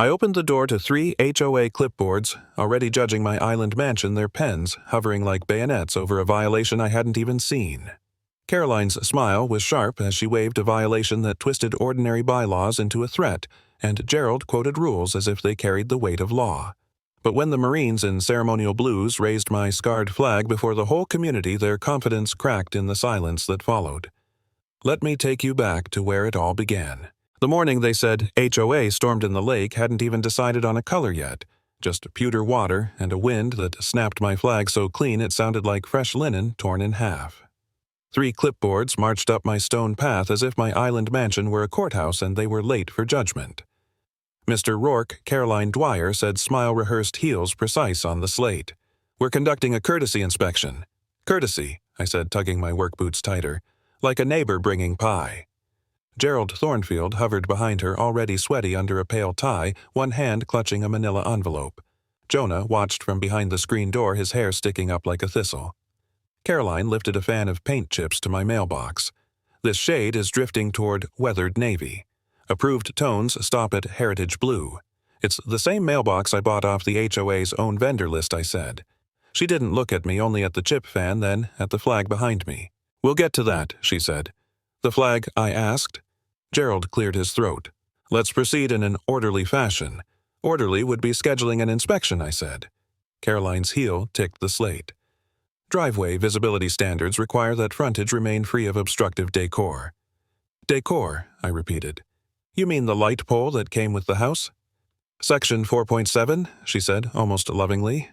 I opened the door to 3 HOA clipboards, already judging my island mansion, their pens hovering like bayonets over a violation I hadn't even seen. Caroline's smile was sharp as she waved a violation that twisted ordinary bylaws into a threat, and Gerald quoted rules as if they carried the weight of law. But when the Marines in ceremonial blues raised my scarred flag before the whole community, their confidence cracked in the silence that followed. Let me take you back to where it all began. The morning they said HOA stormed in the lake hadn't even decided on a color yet, just pewter water and a wind that snapped my flag so clean it sounded like fresh linen torn in half. 3 clipboards marched up my stone path as if my island mansion were a courthouse and they were late for judgment. Mr. Rourke, Caroline Dwyer said smile-rehearsed heels precise on the slate. We're conducting a courtesy inspection. Courtesy, I said, tugging my work boots tighter, like a neighbor bringing pie. Gerald Thornfield hovered behind her, already sweaty under a pale tie, one hand clutching a manila envelope. Jonah watched from behind the screen door, his hair sticking up like a thistle. Caroline lifted a fan of paint chips to my mailbox. This shade is drifting toward weathered navy. Approved tones stop at heritage blue. It's the same mailbox I bought off the HOA's own vendor list, I said. She didn't look at me, only at the chip fan, then at the flag behind me. We'll get to that, she said. The flag, I asked. Gerald cleared his throat. Let's proceed in an orderly fashion. Orderly would be scheduling an inspection, I said. Caroline's heel ticked the slate. Driveway visibility standards require that frontage remain free of obstructive decor. Decor, I repeated. You mean the light pole that came with the house? Section 4.7, she said, almost lovingly.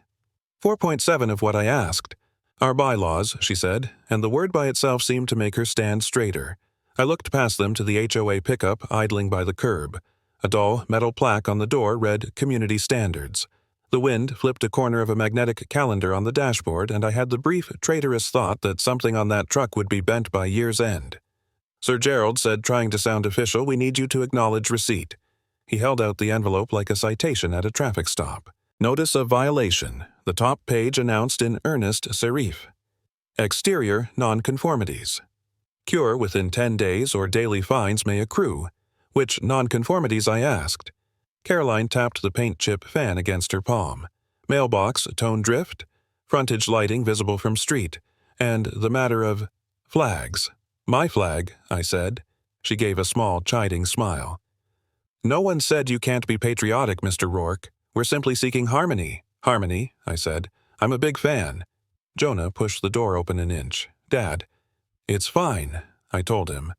4.7 of what I asked. Our bylaws, she said, and the word by itself seemed to make her stand straighter. I looked past them to the HOA pickup idling by the curb. A dull metal plaque on the door read Community Standards. The wind flipped a corner of a magnetic calendar on the dashboard, and I had the brief, traitorous thought that something on that truck would be bent by year's end. Sir Gerald said, trying to sound official, we need you to acknowledge receipt. He held out the envelope like a citation at a traffic stop. Notice of violation. The top page announced in earnest serif. Exterior nonconformities. Cure within 10 days or daily fines may accrue. Which nonconformities, I asked. Caroline tapped the paint chip fan against her palm. Mailbox, tone drift, frontage lighting visible from street, and the matter of flags. My flag, I said. She gave a small, chiding smile. No one said you can't be patriotic, Mr. Rourke. We're simply seeking harmony. Harmony, I said. I'm a big fan. Jonah pushed the door open an inch. Dad. It's fine, I told him,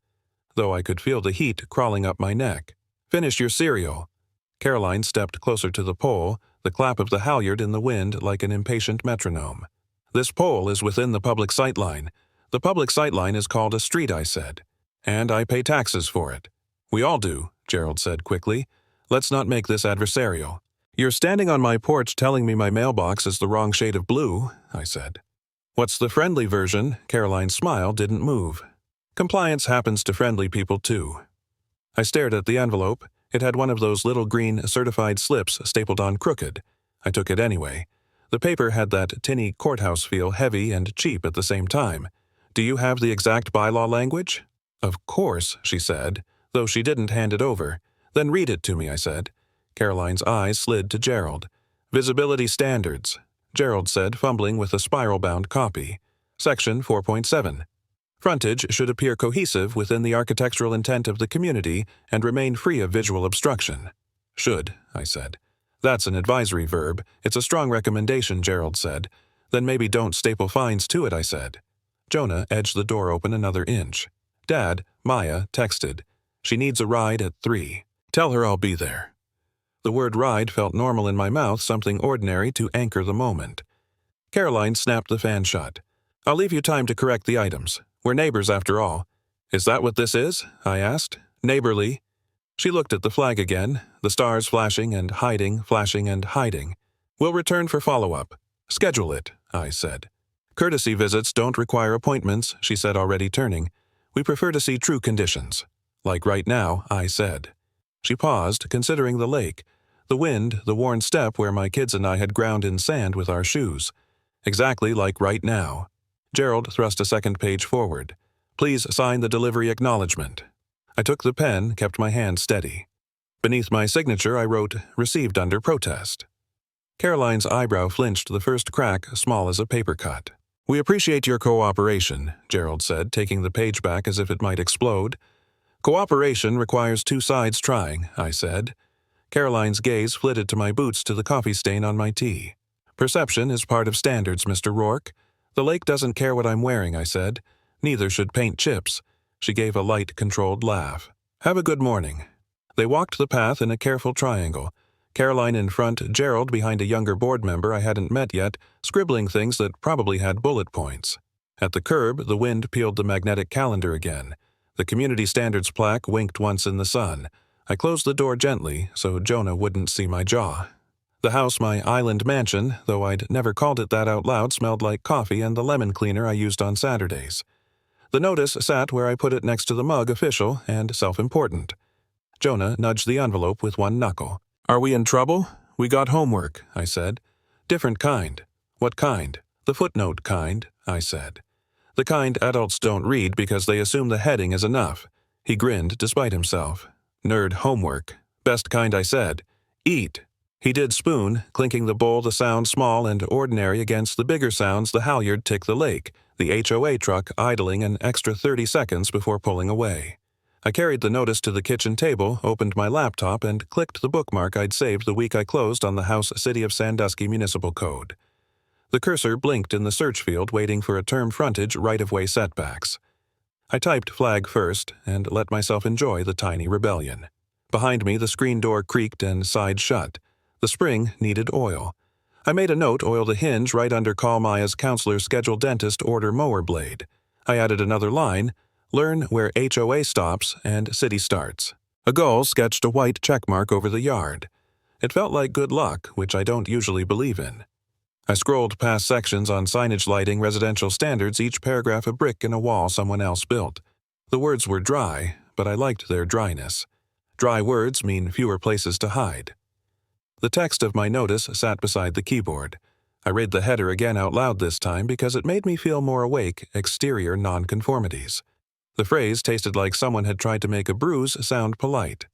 though I could feel the heat crawling up my neck. Finish your cereal. Caroline stepped closer to the pole, the clap of the halyard in the wind like an impatient metronome. This pole is within the public sightline. The public sightline is called a street, I said. And I pay taxes for it. We all do, Gerald said quickly. Let's not make this adversarial. You're standing on my porch telling me my mailbox is the wrong shade of blue, I said. What's the friendly version? Caroline's smile didn't move. Compliance happens to friendly people, too. I stared at the envelope. It had one of those little green certified slips stapled on crooked. I took it anyway. The paper had that tinny courthouse feel, heavy and cheap at the same time. Do you have the exact bylaw language? Of course, she said, though she didn't hand it over. Then read it to me, I said. Caroline's eyes slid to Gerald. Visibility standards, Gerald said, fumbling with a spiral-bound copy. Section 4.7. Frontage should appear cohesive within the architectural intent of the community and remain free of visual obstruction. Should, I said. That's an advisory verb. It's a strong recommendation, Gerald said. Then maybe don't staple fines to it, I said. Jonah edged the door open another inch. Dad, Maya, texted. She needs a ride at 3. Tell her I'll be there. The word ride felt normal in my mouth, something ordinary to anchor the moment. Caroline snapped the fan shut. I'll leave you time to correct the items. We're neighbors after all. Is that what this is? I asked. Neighborly. She looked at the flag again, the stars flashing and hiding, flashing and hiding. We'll return for follow-up. Schedule it, I said. Courtesy visits don't require appointments, she said, already turning. We prefer to see true conditions. Like right now, I said. She paused, considering the lake, the wind, the worn step where my kids and I had ground in sand with our shoes. Exactly like right now. Gerald thrust a second page forward. Please sign the delivery acknowledgement. I took the pen, kept my hand steady. Beneath my signature, I wrote, "Received under protest." Caroline's eyebrow flinched the first crack, small as a paper cut. "We appreciate your cooperation," Gerald said, taking the page back as if it might explode. "Cooperation requires two sides trying," I said. Caroline's gaze flitted to my boots to the coffee stain on my tea. "Perception is part of standards, Mr. Rourke. The lake doesn't care what I'm wearing," I said. "Neither should paint chips." She gave a light, controlled laugh. "Have a good morning." They walked the path in a careful triangle. Caroline in front, Gerald behind a younger board member I hadn't met yet, scribbling things that probably had bullet points. At the curb, the wind peeled the magnetic calendar again. The community standards plaque winked once in the sun. I closed the door gently so Jonah wouldn't see my jaw. The house, my island mansion, though I'd never called it that out loud, smelled like coffee and the lemon cleaner I used on Saturdays. The notice sat where I put it next to the mug, official and self-important. Jonah nudged the envelope with one knuckle. "Are we in trouble?" "We got homework," I said. "Different kind." "What kind?" "The footnote kind," I said. "The kind adults don't read because they assume the heading is enough." He grinned despite himself. "Nerd homework." "Best kind," I said. "Eat." He did spoon, clinking the bowl the sound small and ordinary against the bigger sounds the halyard tick the lake, the HOA truck idling an extra 30 seconds before pulling away. I carried the notice to the kitchen table, opened my laptop, and clicked the bookmark I'd saved the week I closed on the House City of Sandusky Municipal Code. The cursor blinked in the search field, waiting for a term frontage right-of-way setbacks. I typed flag first and let myself enjoy the tiny rebellion. Behind me, the screen door creaked and sighed shut. The spring needed oil. I made a note, oil the hinge right under Call Maya's counselor scheduled dentist order mower blade. I added another line, learn where HOA stops and city starts. A gull sketched a white checkmark over the yard. It felt like good luck, which I don't usually believe in. I scrolled past sections on signage lighting residential standards, each paragraph a brick in a wall someone else built. The words were dry, but I liked their dryness. Dry words mean fewer places to hide. The text of my notice sat beside the keyboard. I read the header again out loud this time because it made me feel more awake, exterior nonconformities. The phrase tasted like someone had tried to make a bruise sound polite.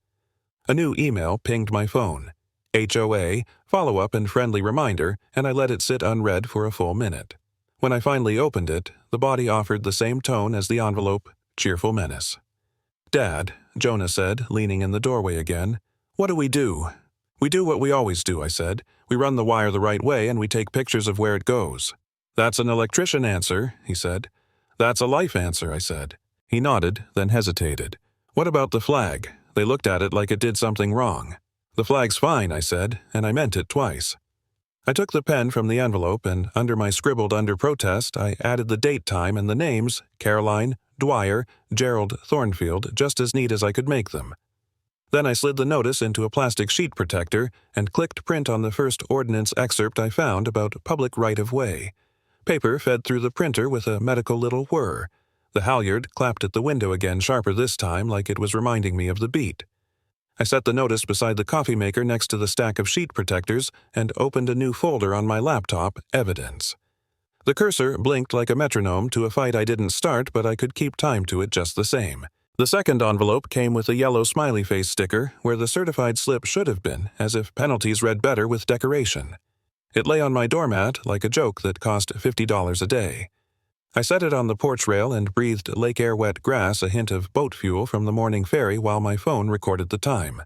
A new email pinged my phone. HOA, follow-up and friendly reminder, and I let it sit unread for a full minute. When I finally opened it, the body offered the same tone as the envelope, cheerful menace. "Dad," Jonah said, leaning in the doorway again, "what do we do?" "We do what we always do," I said. "We run the wire the right way and we take pictures of where it goes." "That's an electrician answer," he said. "That's a life answer," I said. He nodded, then hesitated. "What about the flag?" They looked at it like it did something wrong. "The flag's fine," I said, and I meant it twice. I took the pen from the envelope, and under my scribbled under protest, I added the date time and the names, Caroline, Dwyer, Gerald Thornfield, just as neat as I could make them. Then I slid the notice into a plastic sheet protector and clicked print on the first ordinance excerpt I found about public right-of-way. Paper fed through the printer with a medical little whir. The halyard clapped at the window again, sharper this time, like it was reminding me of the beat. I set the notice beside the coffee maker next to the stack of sheet protectors and opened a new folder on my laptop, Evidence. The cursor blinked like a metronome to a fight I didn't start, but I could keep time to it just the same. The second envelope came with a yellow smiley face sticker where the certified slip should have been, as if penalties read better with decoration. It lay on my doormat like a joke that cost $50 a day. I set it on the porch rail and breathed lake air wet grass, a hint of boat fuel from the morning ferry while my phone recorded the time.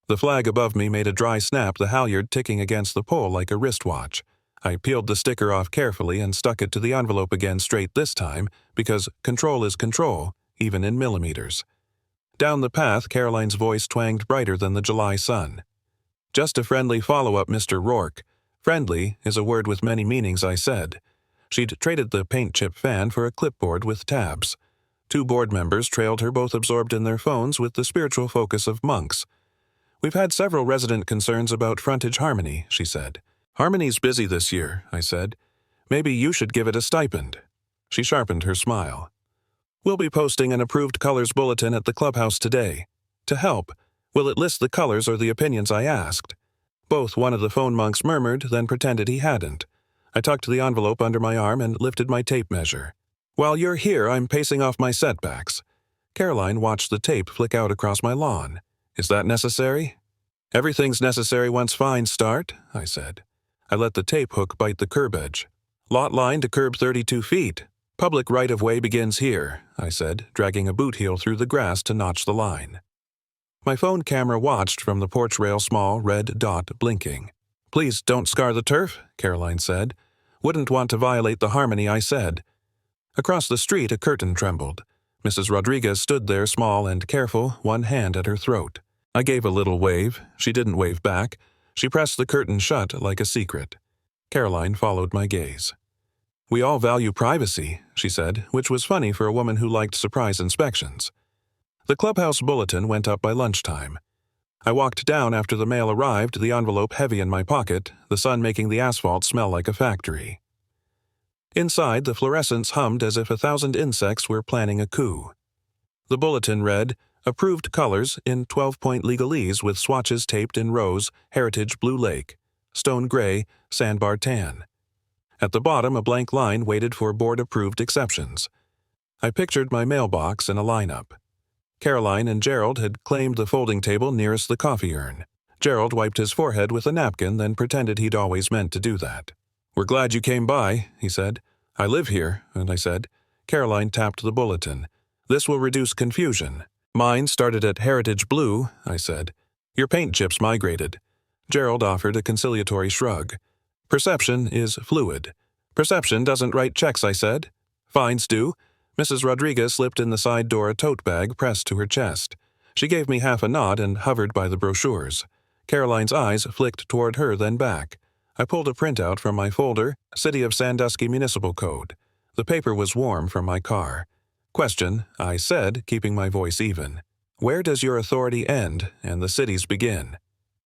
The flag above me made a dry snap, the halyard ticking against the pole like a wristwatch. I peeled the sticker off carefully and stuck it to the envelope again straight this time, because control is control, even in millimeters. Down the path, Caroline's voice twanged brighter than the July sun. "Just a friendly follow-up, Mr. Rourke." Friendly is a word with many meanings, I said. She'd traded the paint chip fan for a clipboard with tabs. Two board members trailed her, both absorbed in their phones with the spiritual focus of monks. "We've had several resident concerns about frontage Harmony," she said. "Harmony's busy this year," I said. "Maybe you should give it a stipend." She sharpened her smile. "We'll be posting an approved colors bulletin at the clubhouse today. To help, will it list the colors or the opinions I asked?" Both one of the phone monks murmured, then pretended he hadn't. I tucked the envelope under my arm and lifted my tape measure. "While you're here, I'm pacing off my setbacks." Caroline watched the tape flick out across my lawn. Is that necessary? Everything's necessary once fines start, I said. I let the tape hook bite the curb edge. Lot line to curb 32 feet. Public right-of-way begins here, I said, dragging a boot heel through the grass to notch the line. My phone camera watched from the porch rail small red dot blinking. Please don't scar the turf, Caroline said. Wouldn't want to violate the harmony, I said. Across the street a curtain trembled. Mrs. Rodriguez stood there small and careful, one hand at her throat. I gave a little wave. She didn't wave back. She pressed the curtain shut like a secret. Caroline followed my gaze. We all value privacy, she said, which was funny for a woman who liked surprise inspections. The clubhouse bulletin went up by lunchtime. I walked down after the mail arrived, the envelope heavy in my pocket, the sun making the asphalt smell like a factory. Inside, the fluorescents hummed as if 1,000 insects were planning a coup. The bulletin read, Approved colors in 12-point legalese with swatches taped in rose, heritage blue lake, stone gray, sandbar tan. At the bottom, a blank line waited for board-approved exceptions. I pictured my mailbox in a lineup. Caroline and Gerald had claimed the folding table nearest the coffee urn. Gerald wiped his forehead with a napkin, then pretended he'd always meant to do that. We're glad you came by, he said. I live here, and I said. Caroline tapped the bulletin. This will reduce confusion. Mine started at heritage blue, I said. Your paint chips migrated. Gerald offered a conciliatory shrug. Perception is fluid. Perception doesn't write checks, I said. Fines do. Mrs. Rodriguez slipped in the side door a tote bag pressed to her chest. She gave me half a nod and hovered by the brochures. Caroline's eyes flicked toward her, then back. I pulled a printout from my folder, City of Sandusky Municipal Code. The paper was warm from my car. Question, I said, keeping my voice even. Where does your authority end and the city's begin?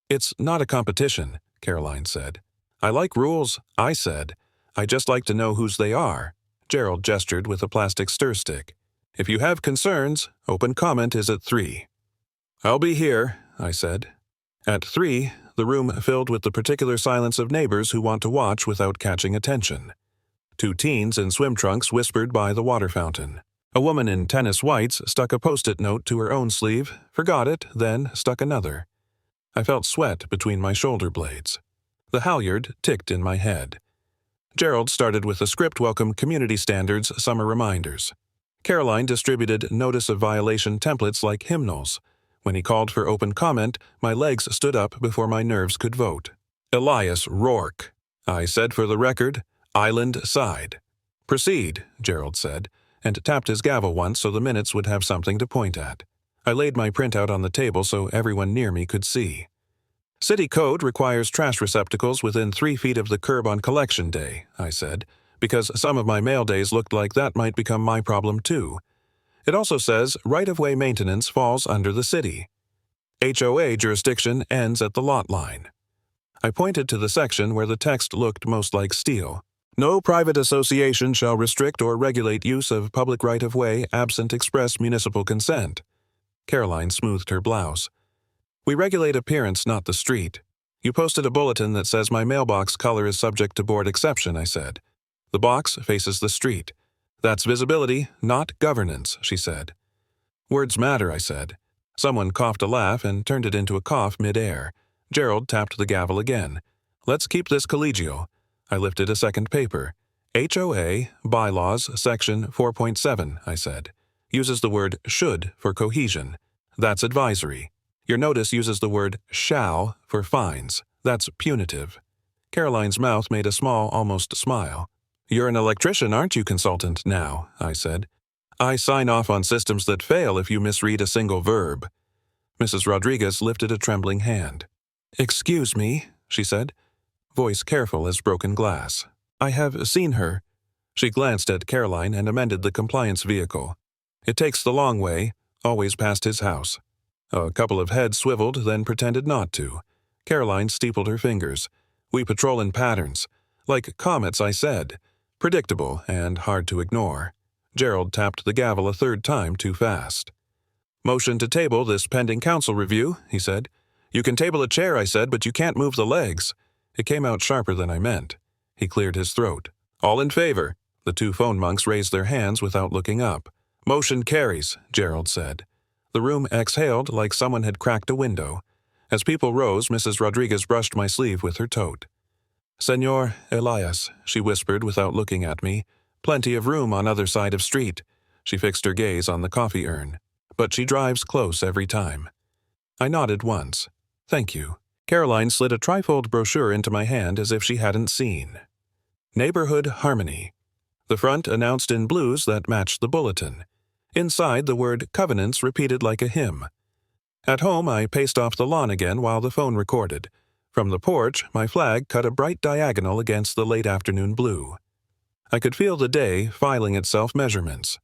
It's not a competition, Caroline said. I like rules, I said. I just like to know whose they are. Gerald gestured with a plastic stir stick. If you have concerns, open comment is at 3. I'll be here, I said. At 3, the room filled with the particular silence of neighbors who want to watch without catching attention. 2 teens in swim trunks whispered by the water fountain. A woman in tennis whites stuck a post-it note to her own sleeve, forgot it, then stuck another. I felt sweat between my shoulder blades. The halyard ticked in my head. Gerald started with the script welcome community standards summer reminders. Caroline distributed notice of violation templates like hymnals. When he called for open comment, my legs stood up before my nerves could vote. Elias Rourke. I said for the record, Island side. Proceed, Gerald said, and tapped his gavel once so the minutes would have something to point at. I laid my printout on the table so everyone near me could see. City code requires trash receptacles within 3 feet of the curb on collection day, I said, because some of my mail days looked like that might become my problem too. It also says right-of-way maintenance falls under the city. HOA jurisdiction ends at the lot line. I pointed to the section where the text looked most like steel. No private association shall restrict or regulate use of public right-of-way absent express municipal consent. Caroline smoothed her blouse. We regulate appearance, not the street. You posted a bulletin that says my mailbox color is subject to board exception, I said. The box faces the street. That's visibility, not governance, she said. Words matter, I said. Someone coughed a laugh and turned it into a cough mid-air. Gerald tapped the gavel again. Let's keep this collegial. I lifted a second paper. HOA, Bylaws, Section 4.7, I said. Uses the word should for cohesion. That's advisory. Your notice uses the word shall for fines. That's punitive. Caroline's mouth made a small, almost smile. You're an electrician, aren't you, consultant, now? I said. I sign off on systems that fail if you misread a single verb. Mrs. Rodriguez lifted a trembling hand. Excuse me, she said, voice careful as broken glass. I have seen her. She glanced at Caroline and amended the compliance vehicle. It takes the long way, always past his house. A couple of heads swiveled, then pretended not to. Caroline steepled her fingers. We patrol in patterns. Like comets, I said. Predictable and hard to ignore. Gerald tapped the gavel a third time too fast. Motion to table this pending council review, he said. You can table a chair, I said, but you can't move the legs. It came out sharper than I meant. He cleared his throat. All in favor. The 2 phone monks raised their hands without looking up. Motion carries, Gerald said. The room exhaled like someone had cracked a window. As people rose, Mrs. Rodriguez brushed my sleeve with her tote. "Senor Elias," she whispered without looking at me. "Plenty of room on other side of street." She fixed her gaze on the coffee urn. "But she drives close every time." I nodded once. "Thank you." Caroline slid a trifold brochure into my hand as if she hadn't seen. Neighborhood Harmony. The front announced in blues that matched the bulletin. Inside, the word covenants repeated like a hymn. At home, I paced off the lawn again while the phone recorded. From the porch, my flag cut a bright diagonal against the late afternoon blue. I could feel the day filing itself measurements.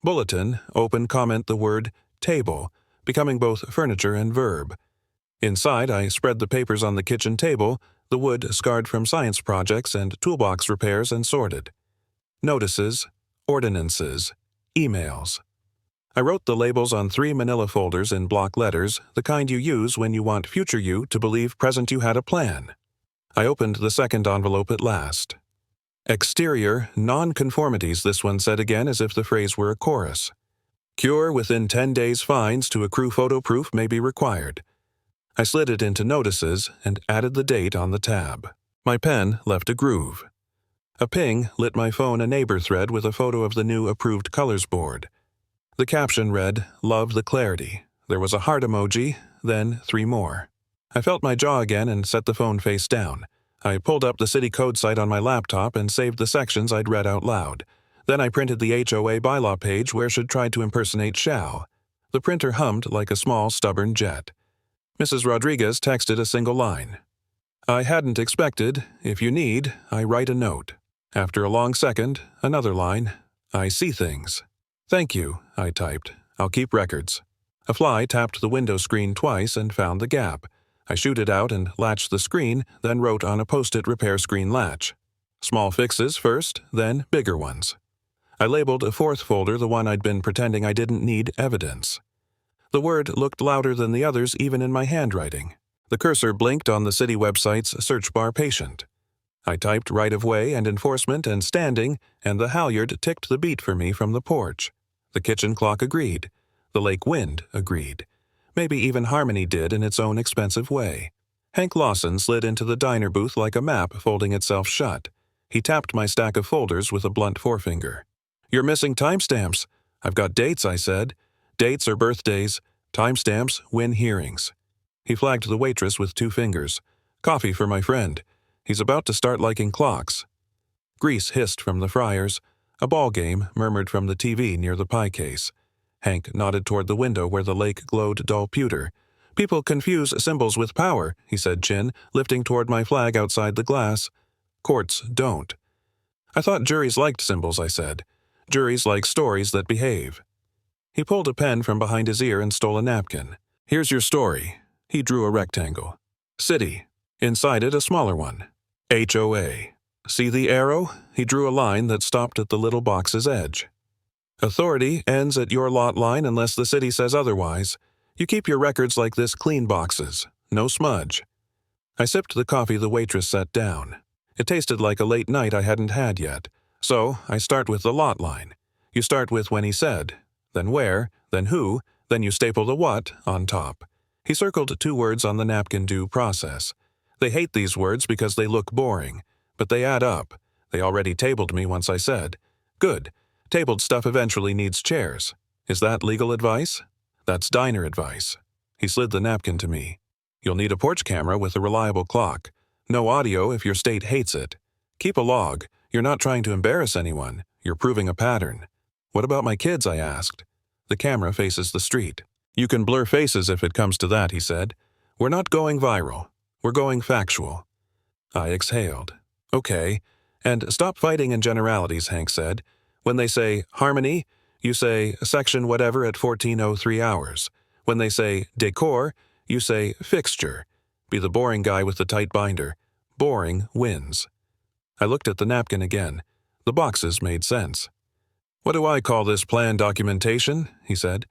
Bulletin, open comment the word table, becoming both furniture and verb. Inside, I spread the papers on the kitchen table, the wood scarred from science projects and toolbox repairs, and sorted. Notices, ordinances, emails. I wrote the labels on 3 manila folders in block letters, the kind you use when you want future you to believe present you had a plan. I opened the second envelope at last. Exterior non-conformities, this one said again as if the phrase were a chorus. Cure within 10 days fines to accrue photo proof may be required. I slid it into notices and added the date on the tab. My pen left a groove. A ping lit my phone a neighbor thread with a photo of the new approved colors board. The caption read, "Love the clarity." There was a heart emoji, then 3 more. I felt my jaw again and set the phone face down. I pulled up the city code site on my laptop and saved the sections I'd read out loud. Then I printed the HOA bylaw page where she'd tried to impersonate shall. The printer hummed like a small, stubborn jet. Mrs. Rodriguez texted a single line. "I hadn't expected. If you need, I write a note." After a long second, another line. "I see things." "Thank you," I typed. "I'll keep records." A fly tapped the window screen twice and found the gap. I shooed out and latched the screen, then wrote on a post-it repair screen latch. Small fixes first, then bigger ones. I labeled a 4th folder the one I'd been pretending I didn't need evidence. The word looked louder than the others even in my handwriting. The cursor blinked on the city website's search bar patient. I typed right-of-way and enforcement and standing, and the halyard ticked the beat for me from the porch. The kitchen clock agreed. The lake wind agreed. Maybe even Harmony did in its own expensive way. Hank Lawson slid into the diner booth like a map folding itself shut. He tapped my stack of folders with a blunt forefinger. "You're missing timestamps." "I've got dates," I said. "Dates or birthdays. Timestamps win hearings." He flagged the waitress with 2 fingers. "Coffee for my friend. He's about to start liking clocks." Grease hissed from the fryers. A ball game murmured from the TV near the pie case. Hank nodded toward the window where the lake glowed dull pewter. "People confuse symbols with power," he said, chin, lifting toward my flag outside the glass. "Courts don't." "I thought juries liked symbols," I said. "Juries like stories that behave." He pulled a pen from behind his ear and stole a napkin. "Here's your story." He drew a rectangle. "City." Inside it, a smaller one. HOA. "See the arrow?" He drew a line that stopped at the little box's edge. "Authority ends at your lot line unless the city says otherwise. You keep your records like this clean boxes. No smudge." I sipped the coffee the waitress set down. It tasted like a late night I hadn't had yet. So I start with the lot line. You start with when he said, then where, then who, then you staple the what on top. He circled 2 words on the napkin: due process. They hate these words because they look boring, but they add up. They already tabled me once I said, "Good. Tabled stuff eventually needs chairs." Is that legal advice? That's diner advice. He slid the napkin to me. "You'll need a porch camera with a reliable clock. No audio if your state hates it. Keep a log. You're not trying to embarrass anyone. You're proving a pattern." "What about my kids?" I asked. "The camera faces the street." "You can blur faces if it comes to that," he said. "We're not going viral. We're going factual." I exhaled. "Okay. And stop fighting in generalities," Hank said. "When they say Harmony, you say section whatever at 14:03 hours. When they say decor, you say fixture. Be the boring guy with the tight binder. Boring wins." I looked at the napkin again. The boxes made sense. "What do I call this plan documentation?" he said.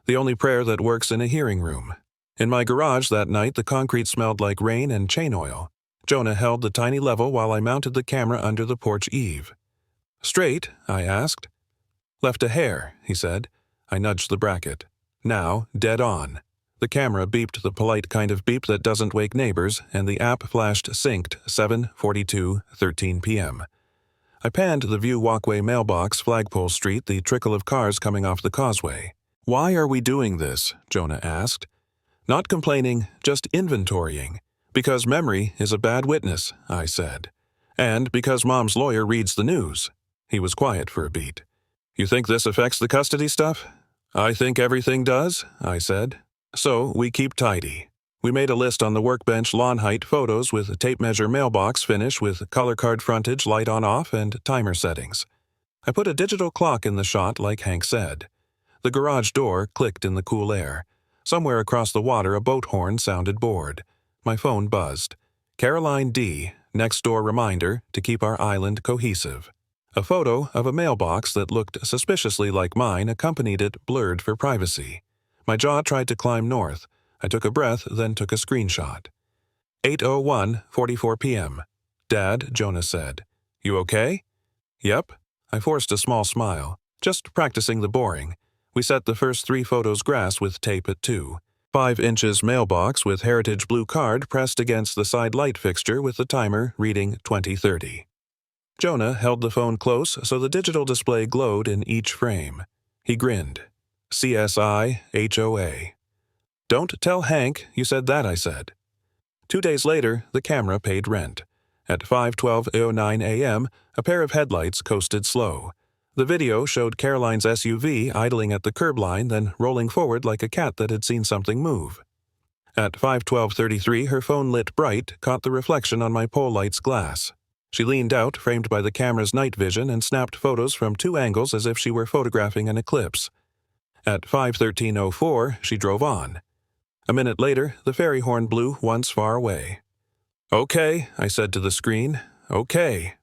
"The only prayer that works in a hearing room." In my garage that night, the concrete smelled like rain and chain oil. Jonah held the tiny level while I mounted the camera under the porch eave. "Straight?" I asked. "Left a hair," he said. I nudged the bracket. Now, dead on. The camera beeped the polite kind of beep that doesn't wake neighbors, and the app flashed synced 7:42:13 p.m. I panned the view walkway mailbox, Flagpole Street, the trickle of cars coming off the causeway. "Why are we doing this?" Jonah asked. "Not complaining, just inventorying. Because memory is a bad witness," I said. "And because Mom's lawyer reads the news." He was quiet for a beat. "You think this affects the custody stuff?" "I think everything does," I said. "So we keep tidy." We made a list on the workbench, lawn height photos with tape measure mailbox finish with color card frontage, light on off, and timer settings. I put a digital clock in the shot like Hank said. The garage door clicked in the cool air. Somewhere across the water a boat horn sounded bored. My phone buzzed. Caroline D., next door reminder to keep our island cohesive. A photo of a mailbox that looked suspiciously like mine accompanied it, blurred for privacy. My jaw tried to climb north. I took a breath, then took a screenshot. 8:01:44 p.m. "Dad," Jonah said. "You okay?" "Yep." I forced a small smile. "Just practicing the boring." We set the first 3 photos grass with tape at 2. 5 inches mailbox with heritage blue card pressed against the side light fixture with the timer reading 20:30. Jonah held the phone close so the digital display glowed in each frame. He grinned. CSI HOA. "Don't tell Hank you said that," I said. 2 days later, the camera paid rent. At 5:12:09 a.m., a pair of headlights coasted slow. The video showed Caroline's SUV idling at the curb line, then rolling forward like a cat that had seen something move. At 5:12:33, her phone lit bright, caught the reflection on my pole light's glass. She leaned out, framed by the camera's night vision, and snapped photos from 2 angles as if she were photographing an eclipse. At 5:13:04, she drove on. A minute later, the ferry horn blew once far away. "Okay," I said to the screen. "Okay."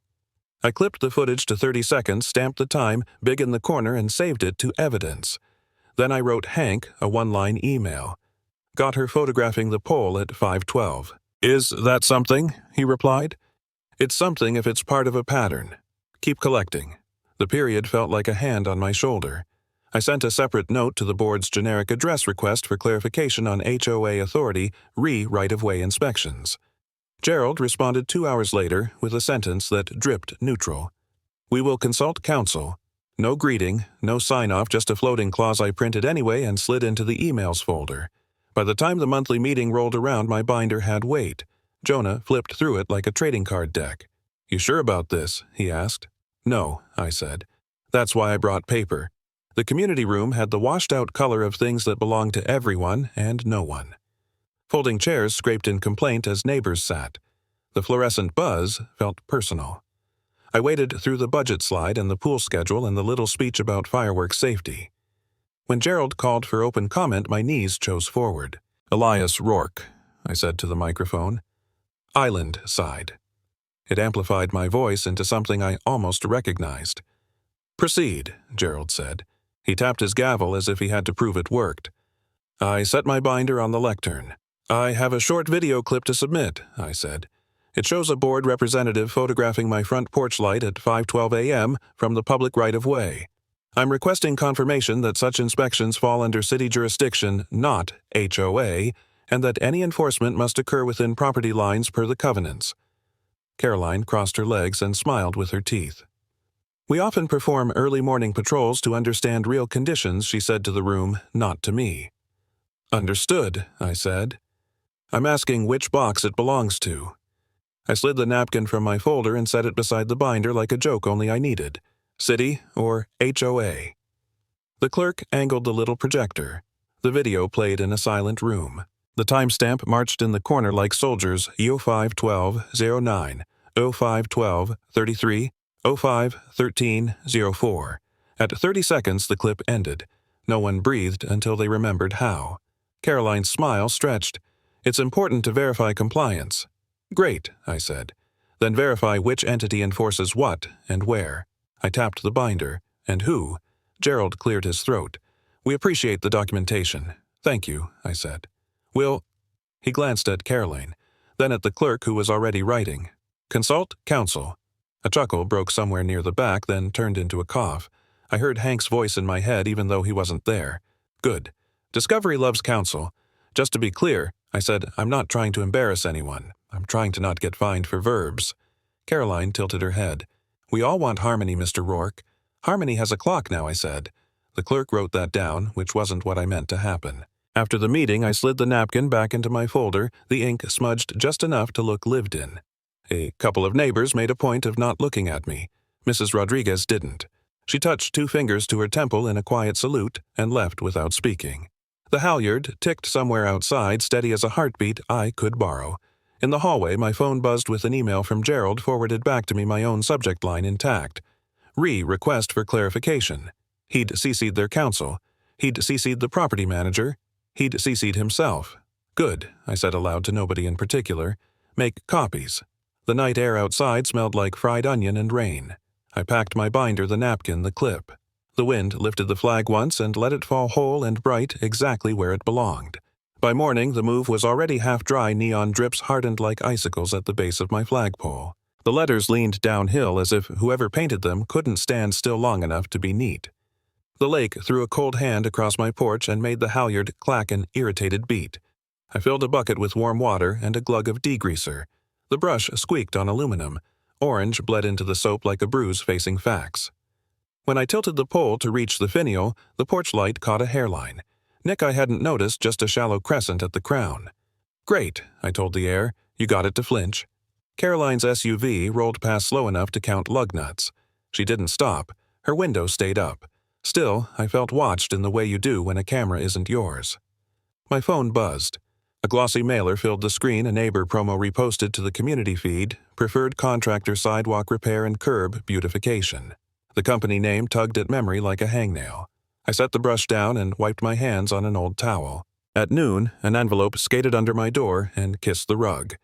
I clipped the footage to 30 seconds, stamped the time, big in the corner, and saved it to evidence. Then I wrote Hank a 1-line email. Got her photographing the pole at 5:12. "Is that something?" he replied. "It's something if it's part of a pattern. Keep collecting." The period felt like a hand on my shoulder. I sent a separate note to the board's generic address request for clarification on HOA authority right-of-way inspections. Gerald responded 2 hours later with a sentence that dripped neutral. "We will consult counsel." No greeting, no sign-off, just a floating clause I printed anyway and slid into the emails folder. By the time the monthly meeting rolled around, my binder had weight. Jonah flipped through it like a trading card deck. "You sure about this?" he asked. "No," I said. "That's why I brought paper." The community room had the washed-out color of things that belonged to everyone and no one. Folding chairs scraped in complaint as neighbors sat. The fluorescent buzz felt personal. I waded through the budget slide and the pool schedule and the little speech about fireworks safety. When Gerald called for open comment, my knees chose forward. "Elias Rourke," I said to the microphone. "Island side." It amplified my voice into something I almost recognized. "Proceed," Gerald said. He tapped his gavel as if he had to prove it worked. I set my binder on the lectern. "I have a short video clip to submit," I said. "It shows a board representative photographing my front porch light at 5:12 a.m. from the public right-of-way. I'm requesting confirmation that such inspections fall under city jurisdiction, not HOA, and that any enforcement must occur within property lines per the covenants." Caroline crossed her legs and smiled with her teeth. "We often perform early morning patrols to understand real conditions," she said to the room, not to me. "Understood," I said. "I'm asking which box it belongs to." I slid the napkin from my folder and set it beside the binder like a joke only I needed. City or HOA? The clerk angled the little projector. The video played in a silent room. The timestamp marched in the corner like soldiers. 05:12:09, 05:12:33, 05:13:04. At 30 seconds, the clip ended. No one breathed until they remembered how. Caroline's smile stretched. "It's important to verify compliance." "Great," I said. "Then verify which entity enforces what and where." I tapped the binder. "And who?" Gerald cleared his throat. "We appreciate the documentation." "Thank you," I said. "We'll—" He glanced at Caroline, then at the clerk who was already writing. "Consult counsel." A chuckle broke somewhere near the back, then turned into a cough. I heard Hank's voice in my head even though he wasn't there. "Good. Discovery loves counsel. Just to be clear, I said, I'm not trying to embarrass anyone. I'm trying to not get fined for verbs. Caroline tilted her head. We all want harmony, Mr. Rourke. Harmony has a clock now, I said. The clerk wrote that down, which wasn't what I meant to happen. After the meeting, I slid the napkin back into my folder, the ink smudged just enough to look lived in. A couple of neighbors made a point of not looking at me. Mrs. Rodriguez didn't. She touched 2 fingers to her temple in a quiet salute and left without speaking. The halyard ticked somewhere outside, steady as a heartbeat I could borrow. In the hallway, my phone buzzed with an email from Gerald forwarded back to me, my own subject line intact. Request for clarification. He'd CC'd their counsel. He'd CC'd the property manager. He'd CC'd himself. Good, I said aloud to nobody in particular. Make copies. The night air outside smelled like fried onion and rain. I packed my binder, the napkin, the clip. The wind lifted the flag once and let it fall whole and bright exactly where it belonged. By morning, the move was already half-dry neon drips hardened like icicles at the base of my flagpole. The letters leaned downhill as if whoever painted them couldn't stand still long enough to be neat. The lake threw a cold hand across my porch and made the halyard clack an irritated beat. I filled a bucket with warm water and a glug of degreaser. The brush squeaked on aluminum. Orange bled into the soap like a bruise facing facts. When I tilted the pole to reach the finial, the porch light caught a hairline. Nick I hadn't noticed, just a shallow crescent at the crown. Great, I told the air. You got it to flinch. Caroline's SUV rolled past slow enough to count lug nuts. She didn't stop. Her window stayed up. Still, I felt watched in the way you do when a camera isn't yours. My phone buzzed. A glossy mailer filled the screen, a neighbor promo reposted to the community feed, preferred contractor sidewalk repair and curb beautification. The company name tugged at memory like a hangnail. I set the brush down and wiped my hands on an old towel. At noon, an envelope skated under my door and kissed the rug.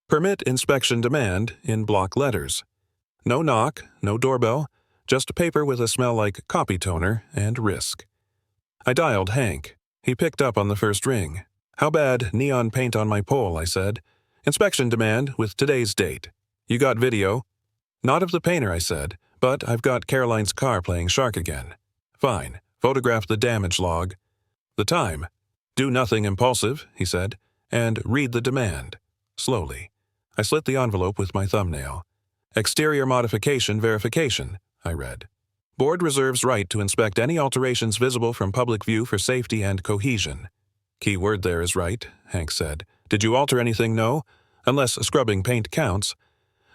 Permit inspection demand in block letters. No knock, no doorbell, just paper with a smell like copy toner and risk. I dialed Hank. He picked up on the first ring. How bad neon paint on my pole, I said. Inspection demand with today's date. You got video? Not of the painter, I said, but I've got Caroline's car playing shark again. Fine. Photograph the damage log. The time. Do nothing impulsive, he said, and read the demand. Slowly. I slit the envelope with my thumbnail. Exterior modification verification, I read. Board reserves right to inspect any alterations visible from public view for safety and cohesion. Key word there is right, Hank said. Did you alter anything? No? Unless scrubbing paint counts.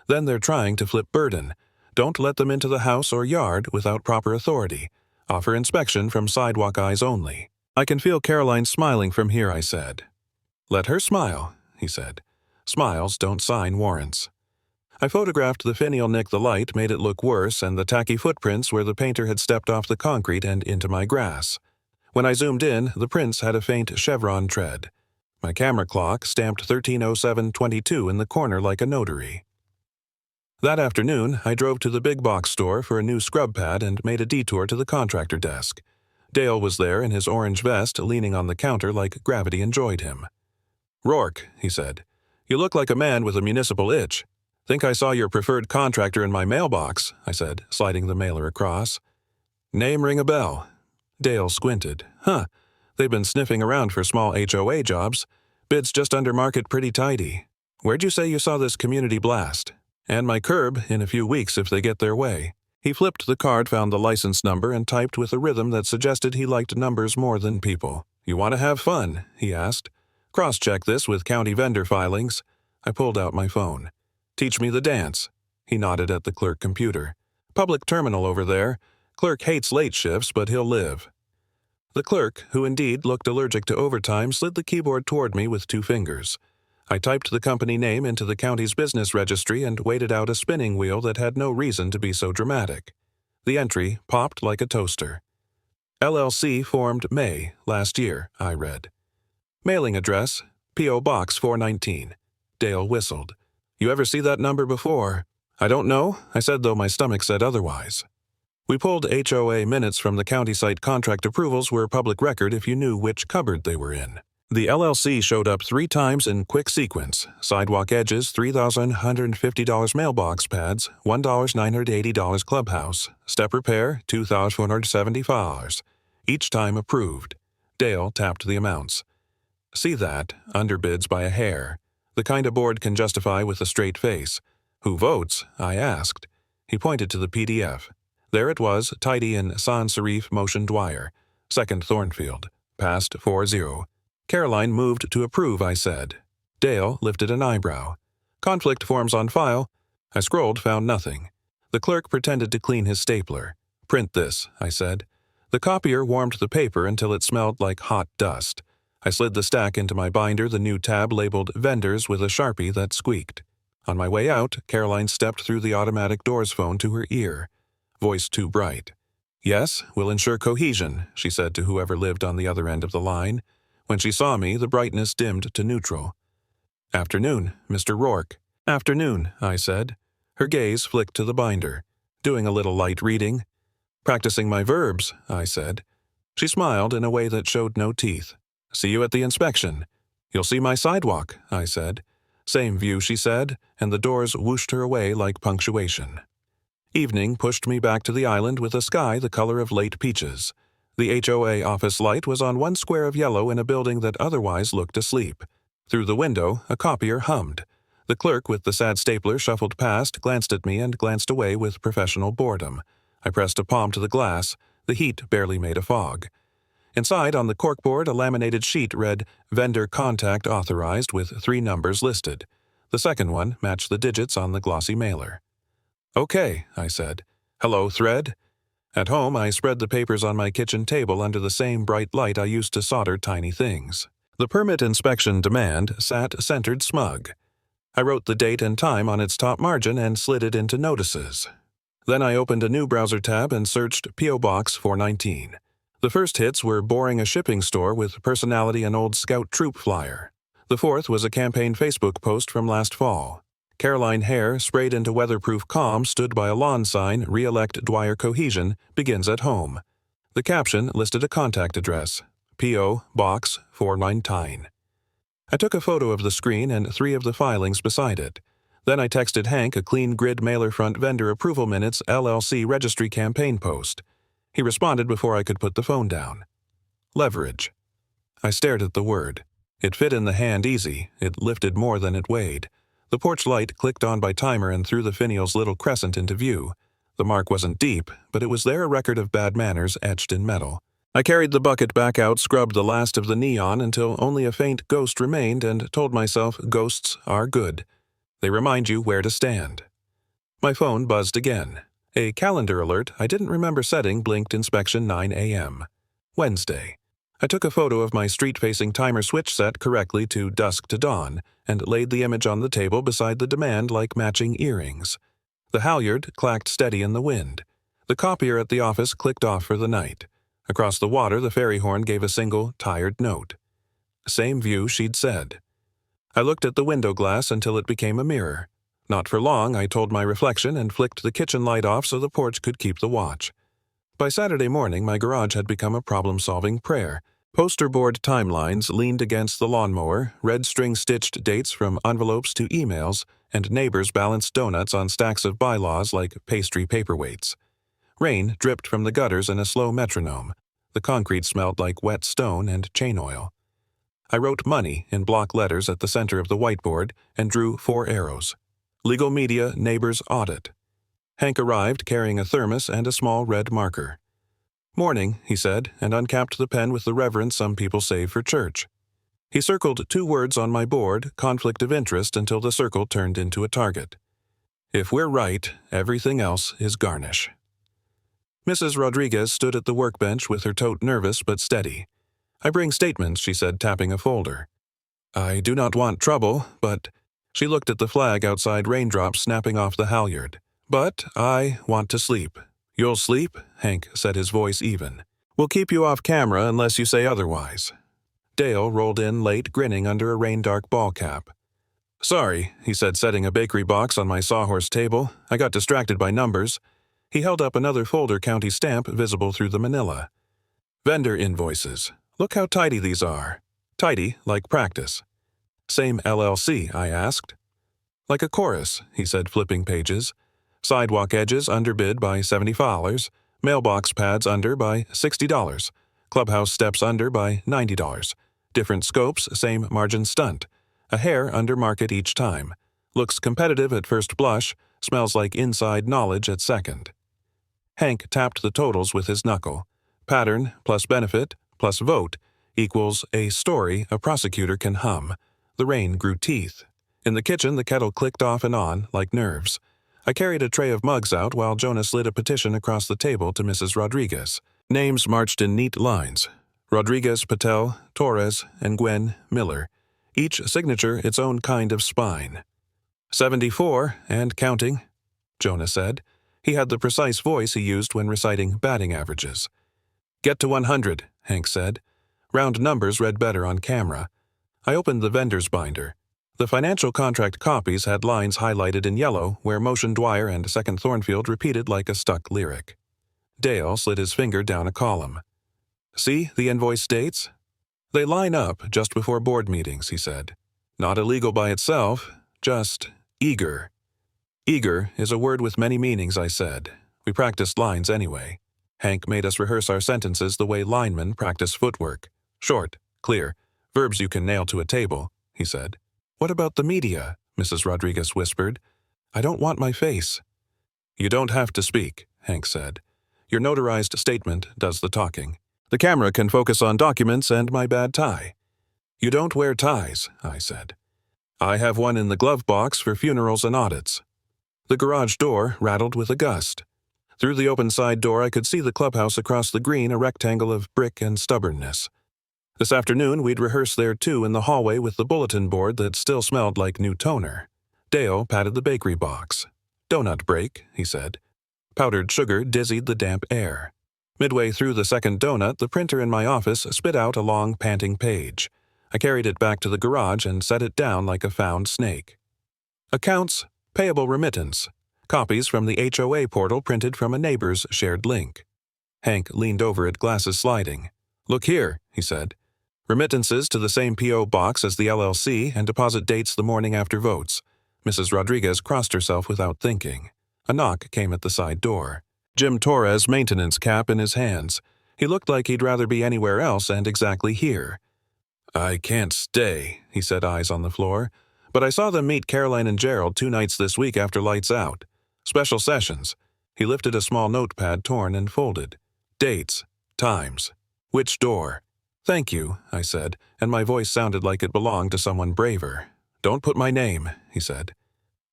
Then they're trying to flip burden. Don't let them into the house or yard without proper authority. Offer inspection from sidewalk eyes only. I can feel Caroline smiling from here, I said. Let her smile, he said. Smiles don't sign warrants. I photographed the finial nick the light, made it look worse, and the tacky footprints where the painter had stepped off the concrete and into my grass. When I zoomed in, the prints had a faint chevron tread. My camera clock stamped 13:07:22 in the corner like a notary. That afternoon, I drove to the big box store for a new scrub pad and made a detour to the contractor desk. Dale was there in his orange vest, leaning on the counter like gravity enjoyed him. Rourke, he said, you look like a man with a municipal itch. Think I saw your preferred contractor in my mailbox, I said, sliding the mailer across. Name ring a bell. Dale squinted. Huh, they've been sniffing around for small HOA jobs. Bids just under market pretty tidy. Where'd you say you saw this community blast? And my curb in a few weeks if they get their way. He flipped the card, found the license number, and typed with a rhythm that suggested he liked numbers more than people. You want to have fun? He asked. Cross-check this with county vendor filings. I pulled out my phone. Teach me the dance. He nodded at the clerk computer. Public terminal over there. Clerk hates late shifts, but he'll live. The clerk, who indeed looked allergic to overtime, slid the keyboard toward me with 2 fingers. I typed the company name into the county's business registry and waited out a spinning wheel that had no reason to be so dramatic. The entry popped like a toaster. LLC formed May last year, I read. Mailing address, P.O. Box 419. Dale whistled. You ever see that number before? I don't know, I said, though my stomach said otherwise. We pulled HOA minutes from the county site. Contract approvals were public record if you knew which cupboard they were in. The LLC showed up 3 times in quick sequence. Sidewalk edges, $3,150 mailbox pads, $1,980 clubhouse. Step repair, $2,470. Each time approved. Dale tapped the amounts. See that? Underbids by a hair. The kind a board can justify with a straight face. Who votes? I asked. He pointed to the PDF. There it was, tidy in sans serif motion Dwyer. Second Thornfield. Passed 4-0. Caroline moved to approve, I said. Dale lifted an eyebrow. Conflict forms on file. I scrolled, found nothing. The clerk pretended to clean his stapler. Print this, I said. The copier warmed the paper until it smelled like hot dust. I slid the stack into my binder, the new tab labeled Vendors with a Sharpie that squeaked. On my way out, Caroline stepped through the automatic doors phone to her ear. Voice too bright. Yes, we'll ensure cohesion, she said to whoever lived on the other end of the line. When she saw me, the brightness dimmed to neutral. Afternoon, Mr. Rourke. Afternoon, I said. Her gaze flicked to the binder. Doing a little light reading. Practicing my verbs, I said. She smiled in a way that showed no teeth. See you at the inspection. You'll see my sidewalk, I said. Same view, she said, and the doors whooshed her away like punctuation. Evening pushed me back to the island with a sky the color of late peaches. The HOA office light was on one square of yellow in a building that otherwise looked asleep. Through the window, a copier hummed. The clerk with the sad stapler shuffled past, glanced at me, and glanced away with professional boredom. I pressed a palm to the glass. The heat barely made a fog. Inside, on the corkboard, a laminated sheet read, Vendor Contact Authorized with 3 numbers listed. The second one matched the digits on the glossy mailer. Okay, I said. Hello, Thread. At home, I spread the papers on my kitchen table under the same bright light I used to solder tiny things. The permit inspection demand sat centered smug. I wrote the date and time on its top margin and slid it into notices. Then I opened a new browser tab and searched P.O. Box 419. The first hits were boring a shipping store with personality and old Scout troop flyer. The fourth was a campaign Facebook post from last fall. Caroline Hare, sprayed into weatherproof calm, stood by a lawn sign, Re-elect Dwyer Cohesion, begins at home. The caption listed a contact address, P.O. Box 419. I took a photo of the screen and 3 of the filings beside it. Then I texted Hank a clean grid mailer front vendor approval minutes LLC registry campaign post. He responded before I could put the phone down. Leverage. I stared at the word. It fit in the hand easy. It lifted more than it weighed. The porch light clicked on by timer and threw the finial's little crescent into view. The mark wasn't deep, but it was there a record of bad manners etched in metal. I carried the bucket back out, scrubbed the last of the neon until only a faint ghost remained, and told myself ghosts are good. They remind you where to stand. My phone buzzed again. A calendar alert I didn't remember setting blinked inspection 9 a.m. Wednesday. I took a photo of my street-facing timer switch set correctly to dusk to dawn and laid the image on the table beside the demand like matching earrings. The halyard clacked steady in the wind. The copier at the office clicked off for the night. Across the water, the ferry horn gave a single, tired note. Same view, she'd said. I looked at the window glass until it became a mirror. Not for long, I told my reflection and flicked the kitchen light off so the porch could keep the watch. By Saturday morning, my garage had become a problem-solving prayer. Poster board timelines leaned against the lawnmower, red string-stitched dates from envelopes to emails, and neighbors balanced donuts on stacks of bylaws like pastry paperweights. Rain dripped from the gutters in a slow metronome. The concrete smelled like wet stone and chain oil. I wrote money in block letters at the center of the whiteboard and drew 4 arrows. Legal media neighbors audit. Hank arrived carrying a thermos and a small red marker. Morning, he said, and uncapped the pen with the reverence some people save for church. He circled 2 words on my board, conflict of interest, until the circle turned into a target. If we're right, everything else is garnish. Mrs. Rodriguez stood at the workbench with her tote nervous but steady. I bring statements, she said, tapping a folder. I do not want trouble, but... She looked at the flag outside, raindrops snapping off the halyard. But I want to sleep. You'll sleep? Hank said, his voice even. We'll keep you off camera unless you say otherwise. Dale rolled in late, grinning under a rain-dark ball cap. Sorry, he said, setting a bakery box on my sawhorse table. I got distracted by numbers. He held up another folder county stamp visible through the manila. Vendor invoices. Look how tidy these are. Tidy, like practice. Same LLC, I asked. Like a chorus, he said, flipping pages. Sidewalk edges underbid by $70. Mailbox pads under by $60. Clubhouse steps under by $90. Different scopes, same margin stunt. A hair under market each time. Looks competitive at first blush, smells like inside knowledge at second. Hank tapped the totals with his knuckle. Pattern plus benefit plus vote equals a story a prosecutor can hum. The rain grew teeth. In the kitchen, the kettle clicked off and on like nerves. I carried a tray of mugs out while Jonah slid a petition across the table to Mrs. Rodriguez. Names marched in neat lines. Rodriguez, Patel, Torres, and Gwen, Miller. Each signature its own kind of spine. 74, and counting, Jonah said. He had the precise voice he used when reciting batting averages. Get to 100, Hank said. Round numbers read better on camera. I opened the vendor's binder. The financial contract copies had lines highlighted in yellow where Motion Dwyer and Second Thornfield repeated like a stuck lyric. Dale slid his finger down a column. See the invoice dates? They line up just before board meetings, he said. Not illegal by itself, just eager. Eager is a word with many meanings, I said. We practiced lines anyway. Hank made us rehearse our sentences the way linemen practice footwork. Short, clear, verbs you can nail to a table, he said. What about the media? Mrs. Rodriguez whispered. I don't want my face. You don't have to speak, Hank said. Your notarized statement does the talking. The camera can focus on documents and my bad tie. You don't wear ties, I said. I have one in the glove box for funerals and audits. The garage door rattled with a gust. Through the open side door I could see the clubhouse across the green, a rectangle of brick and stubbornness. This afternoon we'd rehearse there too in the hallway with the bulletin board that still smelled like new toner. Dale patted the bakery box. Donut break, he said. Powdered sugar dizzied the damp air. Midway through the second donut, the printer in my office spit out a long, panting page. I carried it back to the garage and set it down like a found snake. Accounts, payable remittance. Copies from the HOA portal printed from a neighbor's shared link. Hank leaned over it, glasses sliding. Look here, he said. Remittances to the same P.O. box as the LLC and deposit dates the morning after votes. Mrs. Rodriguez crossed herself without thinking. A knock came at the side door. Jim Torres' maintenance cap in his hands. He looked like he'd rather be anywhere else and exactly here. I can't stay, he said, eyes on the floor. But I saw them meet Caroline and Gerald 2 nights this week after lights out. Special sessions. He lifted a small notepad torn and folded. Dates. Times. Which door? Thank you, I said, and my voice sounded like it belonged to someone braver. Don't put my name, he said.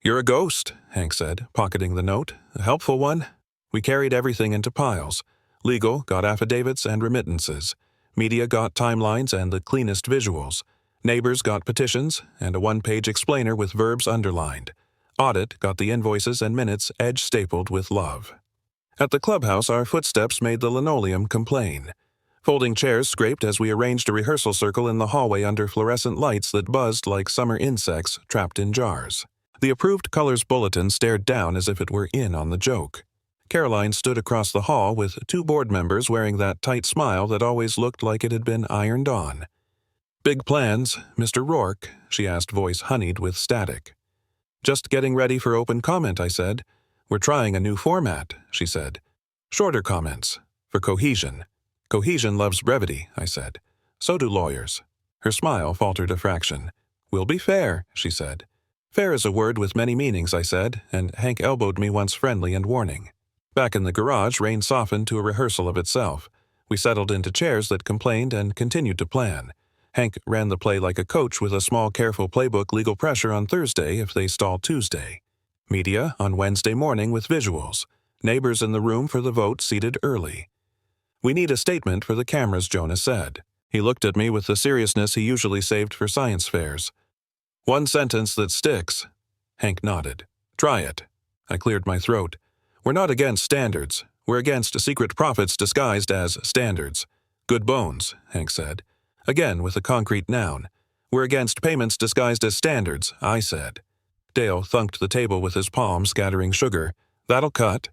You're a ghost, Hank said, pocketing the note. A helpful one. We carried everything into piles. Legal got affidavits and remittances. Media got timelines and the cleanest visuals. Neighbors got petitions and a 1-page explainer with verbs underlined. Audit got the invoices and minutes edge-stapled with love. At the clubhouse, our footsteps made the linoleum complain. Folding chairs scraped as we arranged a rehearsal circle in the hallway under fluorescent lights that buzzed like summer insects trapped in jars. The approved colors bulletin stared down as if it were in on the joke. Caroline stood across the hall with 2 board members wearing that tight smile that always looked like it had been ironed on. Big plans, Mr. Rourke, she asked, voice honeyed with static. Just getting ready for open comment, I said. We're trying a new format, she said. Shorter comments, for cohesion. Cohesion loves brevity, I said. So do lawyers. Her smile faltered a fraction. We'll be fair, she said. Fair is a word with many meanings, I said, and Hank elbowed me once friendly and warning. Back in the garage, rain softened to a rehearsal of itself. We settled into chairs that complained and continued to plan. Hank ran the play like a coach with a small, careful playbook, legal pressure on Thursday if they stalled Tuesday. Media on Wednesday morning with visuals. Neighbors in the room for the vote seated early. We need a statement for the cameras, Jonah said. He looked at me with the seriousness he usually saved for science fairs. One sentence that sticks. Hank nodded. Try it. I cleared my throat. We're not against standards. We're against secret profits disguised as standards. Good bones, Hank said. Again with a concrete noun. We're against payments disguised as standards, I said. Dale thunked the table with his palm, scattering sugar. That'll cut.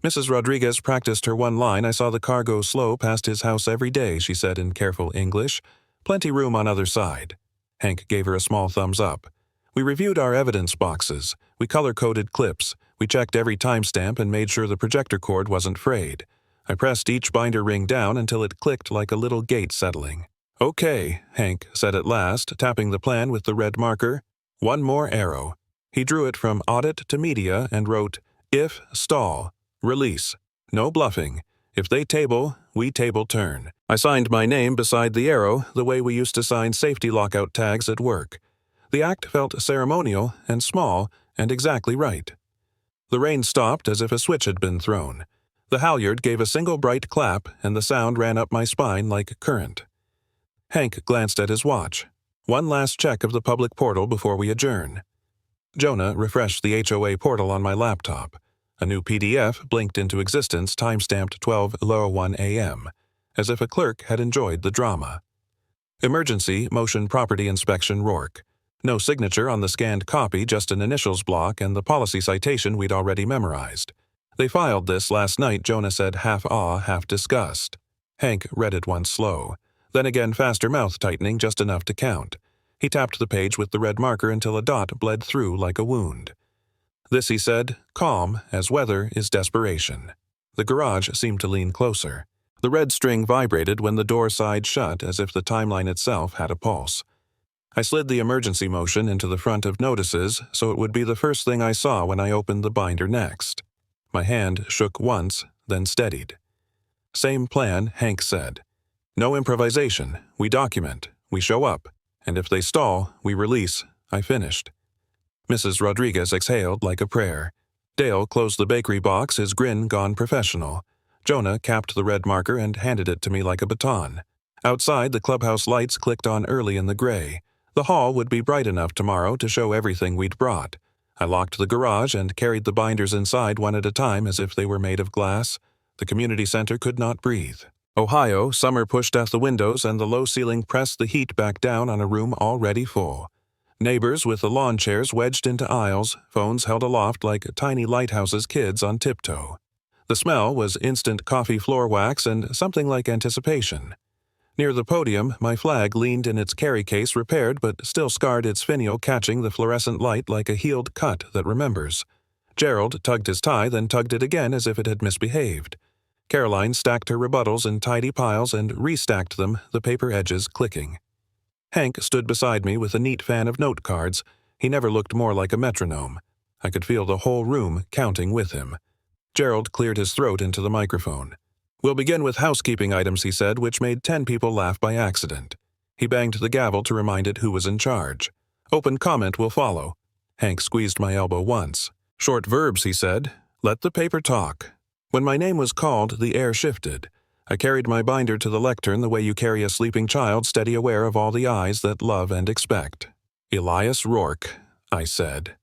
Mrs. Rodriguez practiced her one line. I saw the car go slow past his house every day, she said in careful English. Plenty room on other side. Hank gave her a small thumbs up. We reviewed our evidence boxes. We color-coded clips. We checked every timestamp and made sure the projector cord wasn't frayed. I pressed each binder ring down until it clicked like a little gate settling. "Okay," Hank said at last, tapping the plan with the red marker. "One more arrow." He drew it from audit to media and wrote, "If stall, release. No bluffing. If they table, we table turn." I signed my name beside the arrow the way we used to sign safety lockout tags at work. The act felt ceremonial and small and exactly right. The rain stopped as if a switch had been thrown. The halyard gave a single bright clap, and the sound ran up my spine like current. Hank glanced at his watch. "One last check of the public portal before we adjourn." Jonah refreshed the HOA portal on my laptop. A new PDF blinked into existence, time-stamped 12:01 a.m., as if a clerk had enjoyed the drama. Emergency Motion Property Inspection Rourke. No signature on the scanned copy, just an initials block and the policy citation we'd already memorized. "They filed this last night," Jonah said, half awe, half disgust. Hank read it once slow, then again faster, mouth tightening just enough to count. He tapped the page with the red marker until a dot bled through like a wound. "This," he said, "calm as weather is desperation." The garage seemed to lean closer. The red string vibrated when the door side shut, as if the timeline itself had a pulse. I slid the emergency motion into the front of notices so it would be the first thing I saw when I opened the binder next. My hand shook once, then steadied. "Same plan," Hank said. "No improvisation. We document. We show up. And if they stall, we release." I finished. Mrs. Rodriguez exhaled like a prayer. Dale closed the bakery box, his grin gone professional. Jonah capped the red marker and handed it to me like a baton. Outside, the clubhouse lights clicked on early in the gray. The hall would be bright enough tomorrow to show everything we'd brought. I locked the garage and carried the binders inside one at a time as if they were made of glass. The community center could not breathe. Ohio, summer pushed out the windows and the low ceiling pressed the heat back down on a room already full. Neighbors with the lawn chairs wedged into aisles, phones held aloft like tiny lighthouses, kids on tiptoe. The smell was instant coffee floor wax and something like anticipation. Near the podium, my flag leaned in its carry case, repaired but still scarred, its finial catching the fluorescent light like a healed cut that remembers. Gerald tugged his tie, then tugged it again as if it had misbehaved. Caroline stacked her rebuttals in tidy piles and restacked them, the paper edges clicking. Hank stood beside me with a neat fan of note cards. He never looked more like a metronome. I could feel the whole room counting with him. Gerald cleared his throat into the microphone. "We'll begin with housekeeping items," he said, which made 10 people laugh by accident. He banged the gavel to remind it who was in charge. "Open comment will follow." Hank squeezed my elbow once. "Short verbs," he said. "Let the paper talk." When my name was called, the air shifted. I carried my binder to the lectern the way you carry a sleeping child, steady aware of all the eyes that love and expect. "Elias Rourke," I said.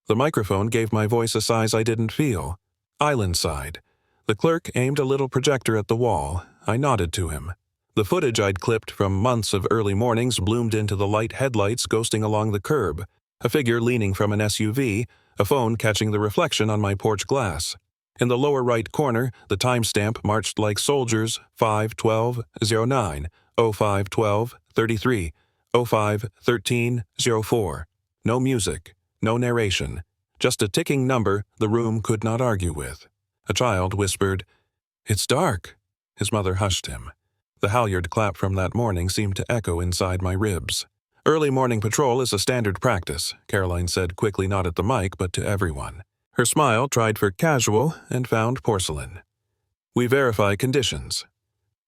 The microphone gave my voice a size I didn't feel. Island side. The clerk aimed a little projector at the wall. I nodded to him. The footage I'd clipped from months of early mornings bloomed into the light headlights ghosting along the curb, a figure leaning from an SUV, a phone catching the reflection on my porch glass. In the lower right corner, the timestamp marched like soldiers: 5/12/09, 05/12/33, 05/13/04. No music, no narration, just a ticking number the room could not argue with. A child whispered, "It's dark." His mother hushed him. The halyard clap from that morning seemed to echo inside my ribs. "Early morning patrol is a standard practice," Caroline said quickly, not at the mic, but to everyone. Her smile tried for casual and found porcelain. "We verify conditions."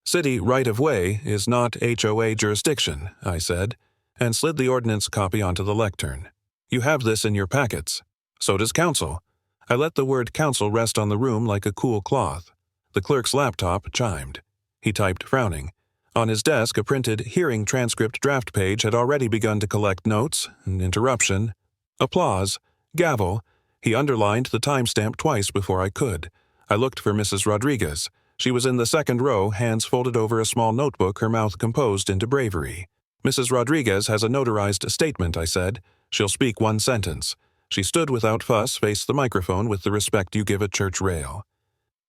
"City right-of-way is not HOA jurisdiction," I said, and slid the ordinance copy onto the lectern. "You have this in your packets. So does council." I let the word council rest on the room like a cool cloth. The clerk's laptop chimed. He typed, frowning. On his desk, a printed hearing transcript draft page had already begun to collect notes, an interruption, applause, gavel. He underlined the timestamp twice before I could. I looked for Mrs. Rodriguez. She was in the second row, hands folded over a small notebook, her mouth composed into bravery. "Mrs. Rodriguez has a notarized statement," I said. "She'll speak one sentence." She stood without fuss, faced the microphone with the respect you give a church rail.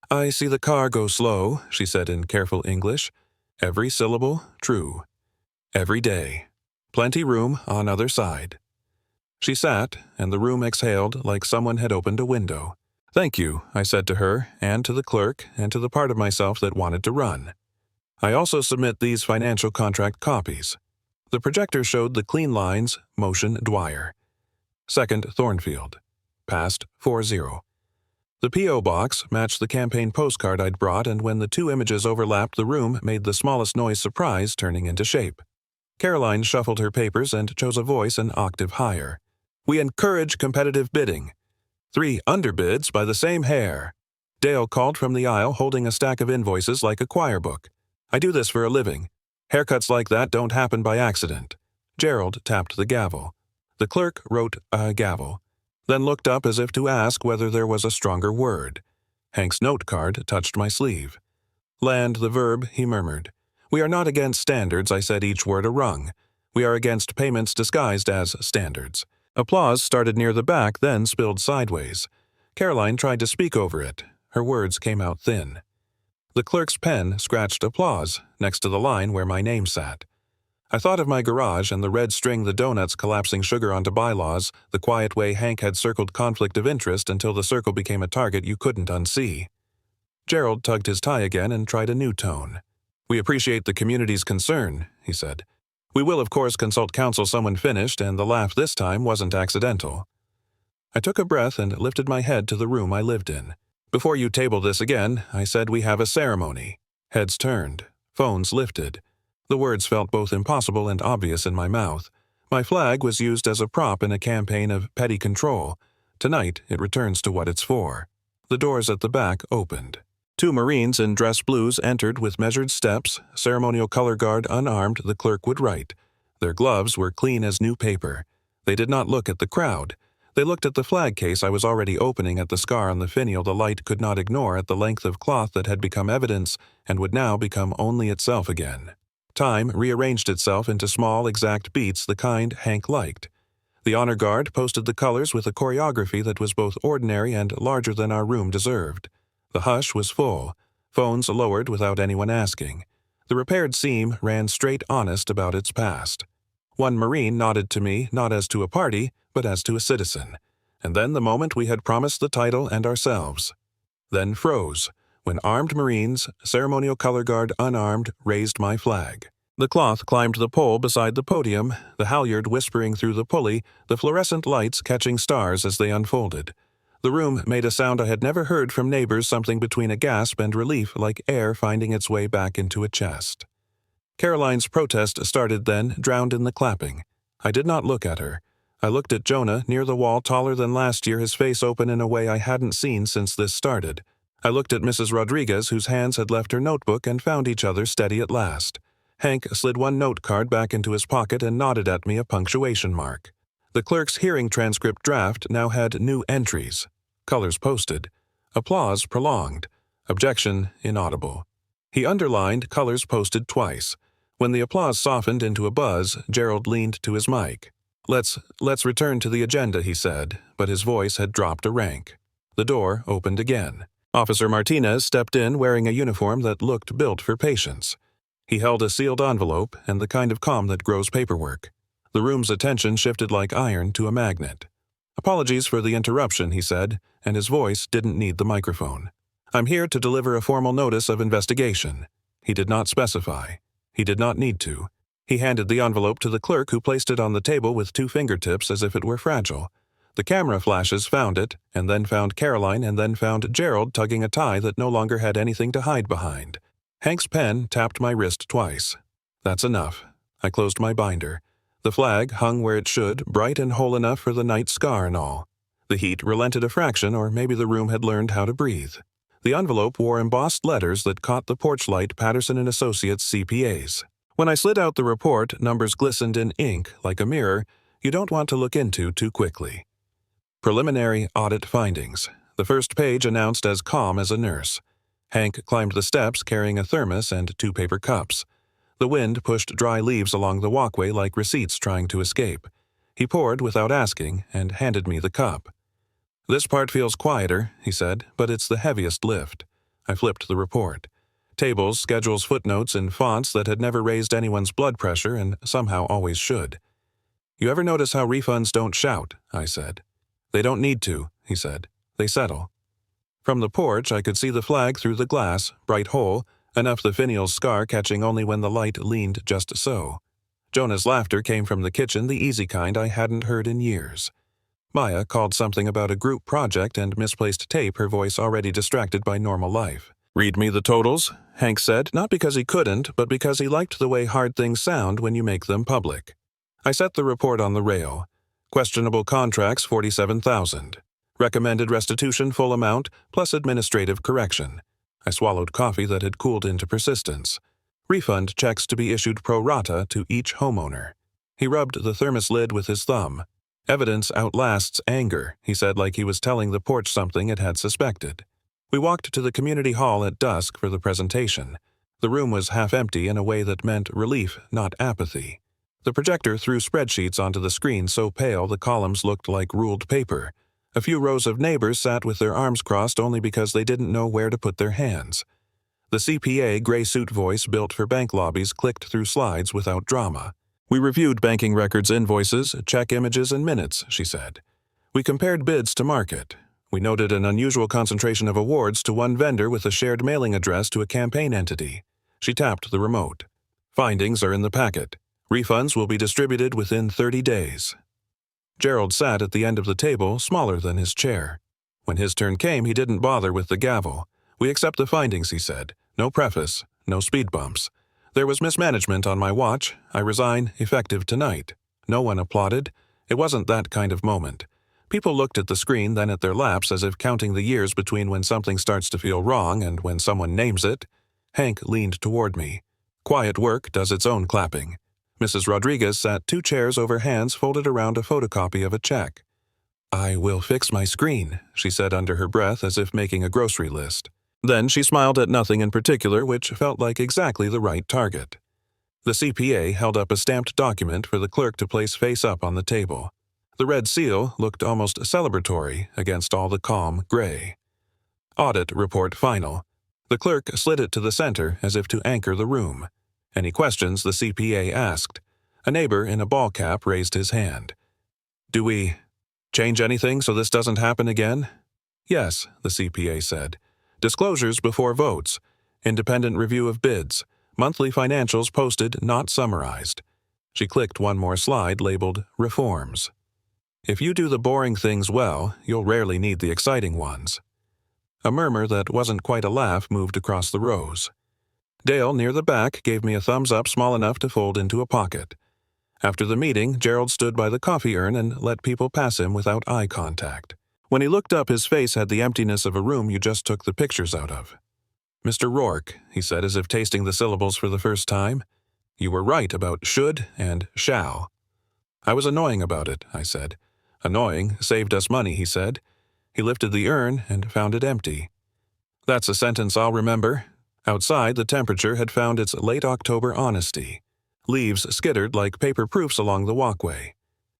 "I see the car go slow," she said in careful English. Every syllable true. Every day. Plenty room on other side. She sat, and the room exhaled like someone had opened a window. Thank you, I said to her, and to the clerk, and to the part of myself that wanted to run. I also submit these financial contract copies. The projector showed the clean lines, motion Dwyer. Second Thornfield. Passed 4-0. The P.O. box matched the campaign postcard I'd brought, and when the two images overlapped, the room made the smallest noise, surprise turning into shape. Caroline shuffled her papers and chose a voice an octave higher. We encourage competitive bidding. 3 underbids by the same hair. Dale called from the aisle, holding a stack of invoices like a choir book. I do this for a living. Haircuts like that don't happen by accident. Gerald tapped the gavel. The clerk wrote a gavel, then looked up as if to ask whether there was a stronger word. Hank's note card touched my sleeve. Land the verb, he murmured. We are not against standards, I said, each word a rung. We are against payments disguised as standards. Applause started near the back, then spilled sideways. Caroline tried to speak over it. Her words came out thin. The clerk's pen scratched applause next to the line where my name sat. I thought of my garage and the red string, the donuts collapsing sugar onto bylaws, the quiet way Hank had circled conflict of interest until the circle became a target you couldn't unsee. Gerald tugged his tie again and tried a new tone. We appreciate the community's concern, he said. We will, of course, consult counsel. Someone finished, and the laugh this time wasn't accidental. I took a breath and lifted my head to the room I lived in. Before you table this again, I said, we have a ceremony. Heads turned. Phones lifted. The words felt both impossible and obvious in my mouth. My flag was used as a prop in a campaign of petty control. Tonight, it returns to what it's for. The doors at the back opened. 2 Marines in dress blues entered with measured steps, ceremonial color guard unarmed, the clerk would write. Their gloves were clean as new paper. They did not look at the crowd. They looked at the flag case I was already opening, at the scar on the finial the light could not ignore, at the length of cloth that had become evidence and would now become only itself again. Time rearranged itself into small, exact beats, the kind Hank liked. The honor guard posted the colors with a choreography that was both ordinary and larger than our room deserved. The hush was full. Phones lowered without anyone asking. The repaired seam ran straight honest about its past. One Marine nodded to me, not as to a party, but as to a citizen. And then the moment we had promised the title and ourselves. Then froze, when armed Marines, ceremonial color guard unarmed, raised my flag. The cloth climbed the pole beside the podium, the halyard whispering through the pulley, the fluorescent lights catching stars as they unfolded. The room made a sound I had never heard from neighbors, something between a gasp and relief, like air finding its way back into a chest. Caroline's protest started then, drowned in the clapping. I did not look at her. I looked at Jonah, near the wall, taller than last year, his face open in a way I hadn't seen since this started. I looked at Mrs. Rodriguez, whose hands had left her notebook and found each other steady at last. Hank slid one note card back into his pocket and nodded at me, a punctuation mark. The clerk's hearing transcript draft now had new entries. Colors posted. Applause prolonged. Objection inaudible. He underlined colors posted twice. When the applause softened into a buzz, Gerald leaned to his mic. Let's return to the agenda, he said, but his voice had dropped a rank. The door opened again. Officer Martinez stepped in wearing a uniform that looked built for patience. He held a sealed envelope and the kind of calm that grows paperwork. The room's attention shifted like iron to a magnet. Apologies for the interruption, he said, and his voice didn't need the microphone. I'm here to deliver a formal notice of investigation. He did not specify. He did not need to. He handed the envelope to the clerk, who placed it on the table with 2 fingertips as if it were fragile. The camera flashes found it, and then found Caroline, and then found Gerald tugging a tie that no longer had anything to hide behind. Hank's pen tapped my wrist twice. That's enough. I closed my binder. The flag hung where it should, bright and whole enough for the night scar and all. The heat relented a fraction, or maybe the room had learned how to breathe. The envelope wore embossed letters that caught the porch light, Patterson & Associates CPAs. When I slid out the report, numbers glistened in ink like a mirror you don't want to look into too quickly. Preliminary audit findings. The first page announced as calm as a nurse. Hank climbed the steps carrying a thermos and 2 paper cups. The wind pushed dry leaves along the walkway like receipts trying to escape. He poured without asking and handed me the cup. This part feels quieter, he said, but it's the heaviest lift. I flipped the report. Tables, schedules, footnotes in fonts that had never raised anyone's blood pressure and somehow always should. You ever notice how refunds don't shout? I said. They don't need to, he said. They settle. From the porch, I could see the flag through the glass, bright hole, enough the finial's scar catching only when the light leaned just so. Jonah's laughter came from the kitchen, the easy kind I hadn't heard in years. Maya called something about a group project and misplaced tape, her voice already distracted by normal life. "Read me the totals," Hank said, not because he couldn't, but because he liked the way hard things sound when you make them public. I set the report on the rail. Questionable contracts, $47,000. Recommended restitution full amount, plus administrative correction. I swallowed coffee that had cooled into persistence. Refund checks to be issued pro rata to each homeowner. He rubbed the thermos lid with his thumb. "Evidence outlasts anger," he said, like he was telling the porch something it had suspected. We walked to the community hall at dusk for the presentation. The room was half empty in a way that meant relief, not apathy. The projector threw spreadsheets onto the screen so pale the columns looked like ruled paper. A few rows of neighbors sat with their arms crossed only because they didn't know where to put their hands. The CPA gray suit voice built for bank lobbies clicked through slides without drama. "We reviewed banking records, invoices, check images, and minutes," she said. "We compared bids to market. We noted an unusual concentration of awards to one vendor with a shared mailing address to a campaign entity." She tapped the remote. "Findings are in the packet. Refunds will be distributed within 30 days. Gerald sat at the end of the table, smaller than his chair. When his turn came, he didn't bother with the gavel. "We accept the findings," he said. "No preface, no speed bumps. There was mismanagement on my watch. I resign, effective tonight." No one applauded. It wasn't that kind of moment. People looked at the screen, then at their laps, as if counting the years between when something starts to feel wrong and when someone names it. Hank leaned toward me. Quiet work does its own clapping. Mrs. Rodriguez sat 2 chairs over, hands folded around a photocopy of a check. "I will fix my screen," she said under her breath, as if making a grocery list. Then she smiled at nothing in particular, which felt like exactly the right target. The CPA held up a stamped document for the clerk to place face up on the table. The red seal looked almost celebratory against all the calm gray. "Audit report final." The clerk slid it to the center as if to anchor the room. "Any questions?" the CPA asked. A neighbor in a ball cap raised his hand. "Do we change anything so this doesn't happen again?" "Yes," the CPA said. "Disclosures before votes. Independent review of bids. Monthly financials posted, not summarized." She clicked one more slide labeled Reforms. "If you do the boring things well, you'll rarely need the exciting ones." A murmur that wasn't quite a laugh moved across the rows. Dale, near the back, gave me a thumbs up small enough to fold into a pocket. After the meeting, Gerald stood by the coffee urn and let people pass him without eye contact. When he looked up, his face had the emptiness of a room you just took the pictures out of. "Mr. Rourke," he said, as if tasting the syllables for the first time, "you were right about should and shall." "I was annoying about it," I said. "Annoying saved us money," he said. He lifted the urn and found it empty. "That's a sentence I'll remember." Outside, the temperature had found its late October honesty. Leaves skittered like paper proofs along the walkway.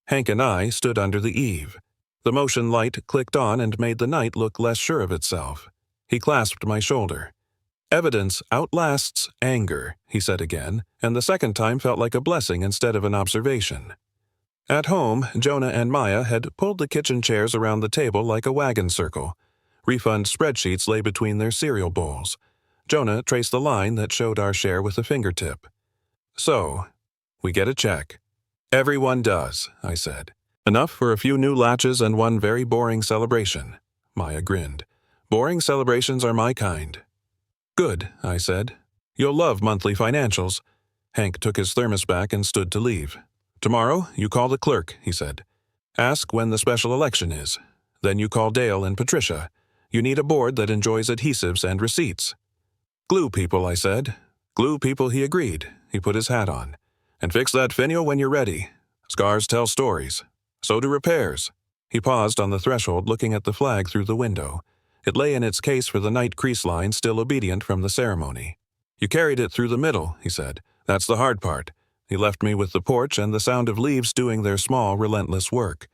Hank and I stood under the eave. The motion light clicked on and made the night look less sure of itself. He clasped my shoulder. "Evidence outlasts anger," he said again, and the second time felt like a blessing instead of an observation. At home, Jonah and Maya had pulled the kitchen chairs around the table like a wagon circle. Refund spreadsheets lay between their cereal bowls. Jonah traced the line that showed our share with a fingertip. "So, we get a check." "Everyone does," I said. "Enough for a few new latches and one very boring celebration." Maya grinned. "Boring celebrations are my kind." "Good," I said. "You'll love monthly financials." Hank took his thermos back and stood to leave. "Tomorrow, you call the clerk," he said. "Ask when the special election is. Then you call Dale and Patricia. You need a board that enjoys adhesives and receipts." "Glue people," I said. "Glue people," he agreed. He put his hat on. "And fix that finial when you're ready. Scars tell stories. So do repairs." He paused on the threshold, looking at the flag through the window. It lay in its case for the night crease line, still obedient from the ceremony. "You carried it through the middle," he said. "That's the hard part." He left me with the porch and the sound of leaves doing their small, relentless work.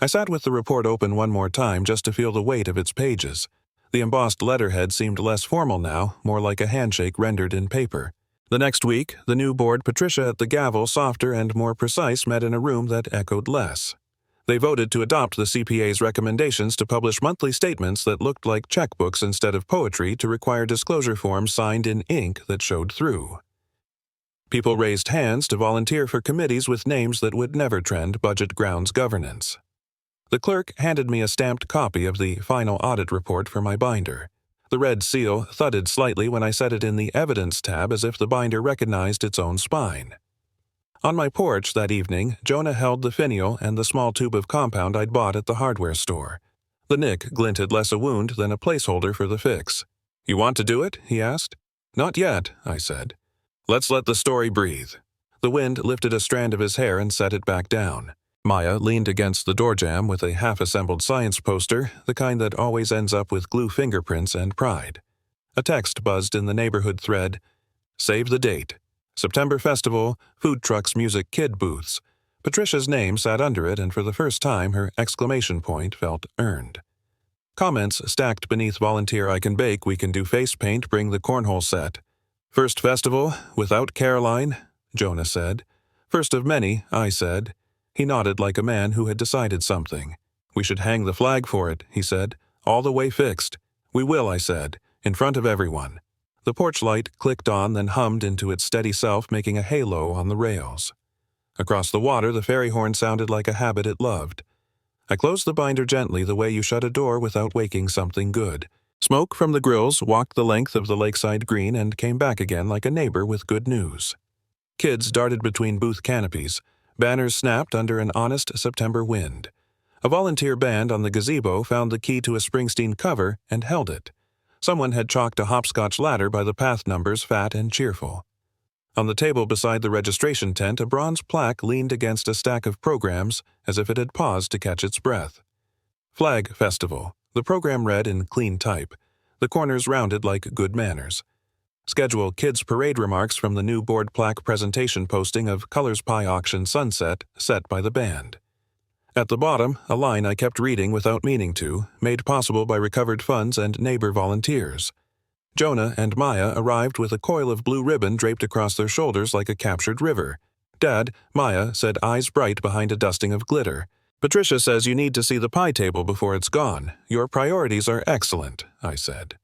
I sat with the report open one more time just to feel the weight of its pages. The embossed letterhead seemed less formal now, more like a handshake rendered in paper. The next week, the new board, Patricia at the gavel, softer and more precise, met in a room that echoed less. They voted to adopt the CPA's recommendations to publish monthly statements that looked like checkbooks instead of poetry, to require disclosure forms signed in ink that showed through. People raised hands to volunteer for committees with names that would never trend budget grounds governance. The clerk handed me a stamped copy of the final audit report for my binder. The red seal thudded slightly when I set it in the Evidence tab, as if the binder recognized its own spine. On my porch that evening, Jonah held the finial and the small tube of compound I'd bought at the hardware store. The nick glinted less a wound than a placeholder for the fix. "You want to do it?" he asked. "Not yet," I said. "Let's let the story breathe." The wind lifted a strand of his hair and set it back down. Maya leaned against the door jamb with a half-assembled science poster, the kind that always ends up with glue fingerprints and pride. A text buzzed in the neighborhood thread. "Save the date. September Festival, food trucks, music, kid booths." Patricia's name sat under it, and for the first time her exclamation point felt earned. Comments stacked beneath volunteer I can bake, we can do face paint, bring the cornhole set. "First festival, without Caroline," Jonah said. "First of many," I said. He nodded like a man who had decided something. "We should hang the flag for it," he said. "All the way fixed." "We will," I said, in front of everyone. The porch light clicked on, then hummed into its steady self, making a halo on the rails. Across the water, the ferry horn sounded like a habit it loved. I closed the binder gently, the way you shut a door without waking something good. Smoke from the grills walked the length of the lakeside green and came back again like a neighbor with good news. Kids darted between booth canopies. Banners snapped under an honest September wind. A volunteer band on the gazebo found the key to a Springsteen cover and held it. Someone had chalked a hopscotch ladder by the path numbers, fat and cheerful. On the table beside the registration tent, a bronze plaque leaned against a stack of programs as if it had paused to catch its breath. Flag Festival. The program read in clean type, the corners rounded like good manners. Schedule kids' parade remarks from the new board plaque presentation posting of Colors Pie Auction Sunset, set by the band. At the bottom, a line I kept reading without meaning to, made possible by recovered funds and neighbor volunteers. Jonah and Maya arrived with a coil of blue ribbon draped across their shoulders like a captured river. "Dad," Maya said, eyes bright behind a dusting of glitter. "Patricia says you need to see the pie table before it's gone. Your priorities are excellent," I said.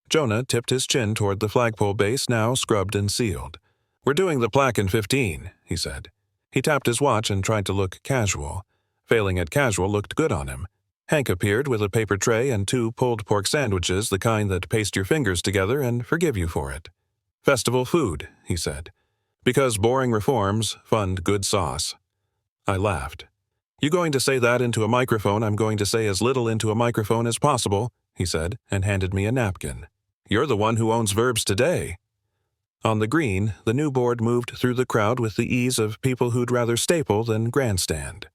Jonah tipped his chin toward the flagpole base, now scrubbed and sealed. "We're doing the plaque in 15, he said. He tapped his watch and tried to look casual. Failing at casual looked good on him. Hank appeared with a paper tray and 2 pulled pork sandwiches, the kind that paste your fingers together and forgive you for it. "Festival food," he said. "Because boring reforms fund good sauce." I laughed. "You going to say that into a microphone? I'm going to say as little into a microphone as possible," he said, and handed me a napkin. "You're the one who owns verbs today." On the green, the new board moved through the crowd with the ease of people who'd rather staple than grandstand.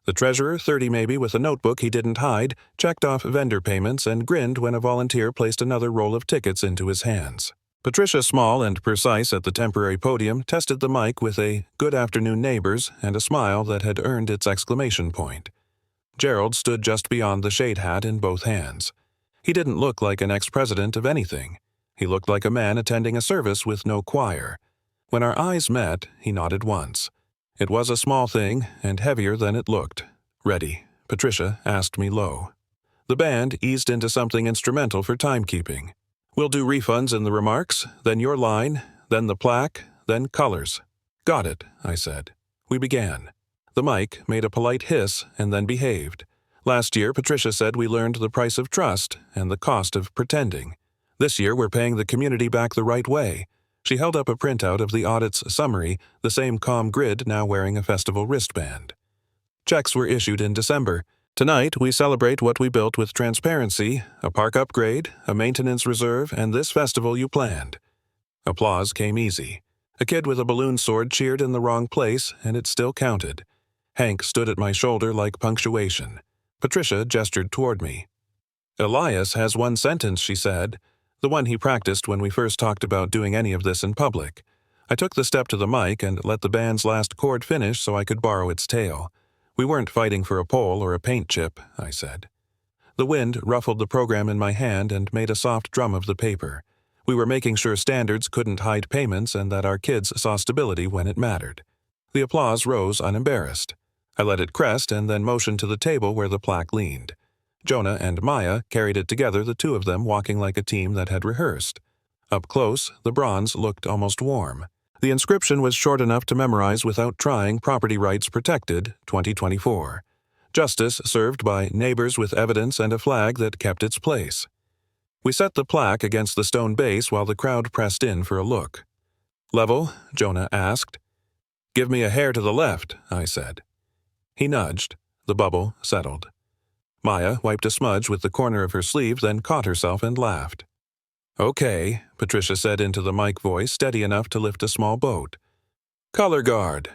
The treasurer, 30 maybe, with a notebook he didn't hide, checked off vendor payments and grinned when a volunteer placed another roll of tickets into his hands. Patricia, small and precise at the temporary podium, tested the mic with a "Good afternoon, neighbors," and a smile that had earned its exclamation point. Gerald stood just beyond the shade hat in both hands. He didn't look like an ex-president of anything. He looked like a man attending a service with no choir. When our eyes met, he nodded once. It was a small thing, and heavier than it looked. "Ready?" Patricia asked me low. The band eased into something instrumental for timekeeping. "We'll do refunds in the remarks, then your line, then the plaque, then colors." "Got it," I said. We began. The mic made a polite hiss and then behaved. Last year, Patricia said we learned the price of trust and the cost of pretending. This year, we're paying the community back the right way. She held up a printout of the audit's summary, the same calm grid now wearing a festival wristband. Checks were issued in December. Tonight, we celebrate what we built with transparency, a park upgrade, a maintenance reserve, and this festival you planned. Applause came easy. A kid with a balloon sword cheered in the wrong place, and it still counted. Hank stood at my shoulder like punctuation. Patricia gestured toward me. "Elias has one sentence," she said. The one he practiced when we first talked about doing any of this in public. I took the step to the mic and let the band's last chord finish so I could borrow its tail. "We weren't fighting for a pole or a paint chip," I said. The wind ruffled the program in my hand and made a soft drum of the paper. We were making sure standards couldn't hide payments and that our kids saw stability when it mattered. The applause rose unembarrassed. I let it crest and then motioned to the table where the plaque leaned. Jonah and Maya carried it together, the two of them walking like a team that had rehearsed. Up close, the bronze looked almost warm. The inscription was short enough to memorize without trying: property rights protected, 2024. Justice served by neighbors with evidence and a flag that kept its place. We set the plaque against the stone base while the crowd pressed in for a look. "Level?" Jonah asked. "Give me a hair to the left," I said. He nudged. The bubble settled. Maya wiped a smudge with the corner of her sleeve, then caught herself and laughed. "Okay," Patricia said into the mic voice, steady enough to lift a small boat. "Color guard."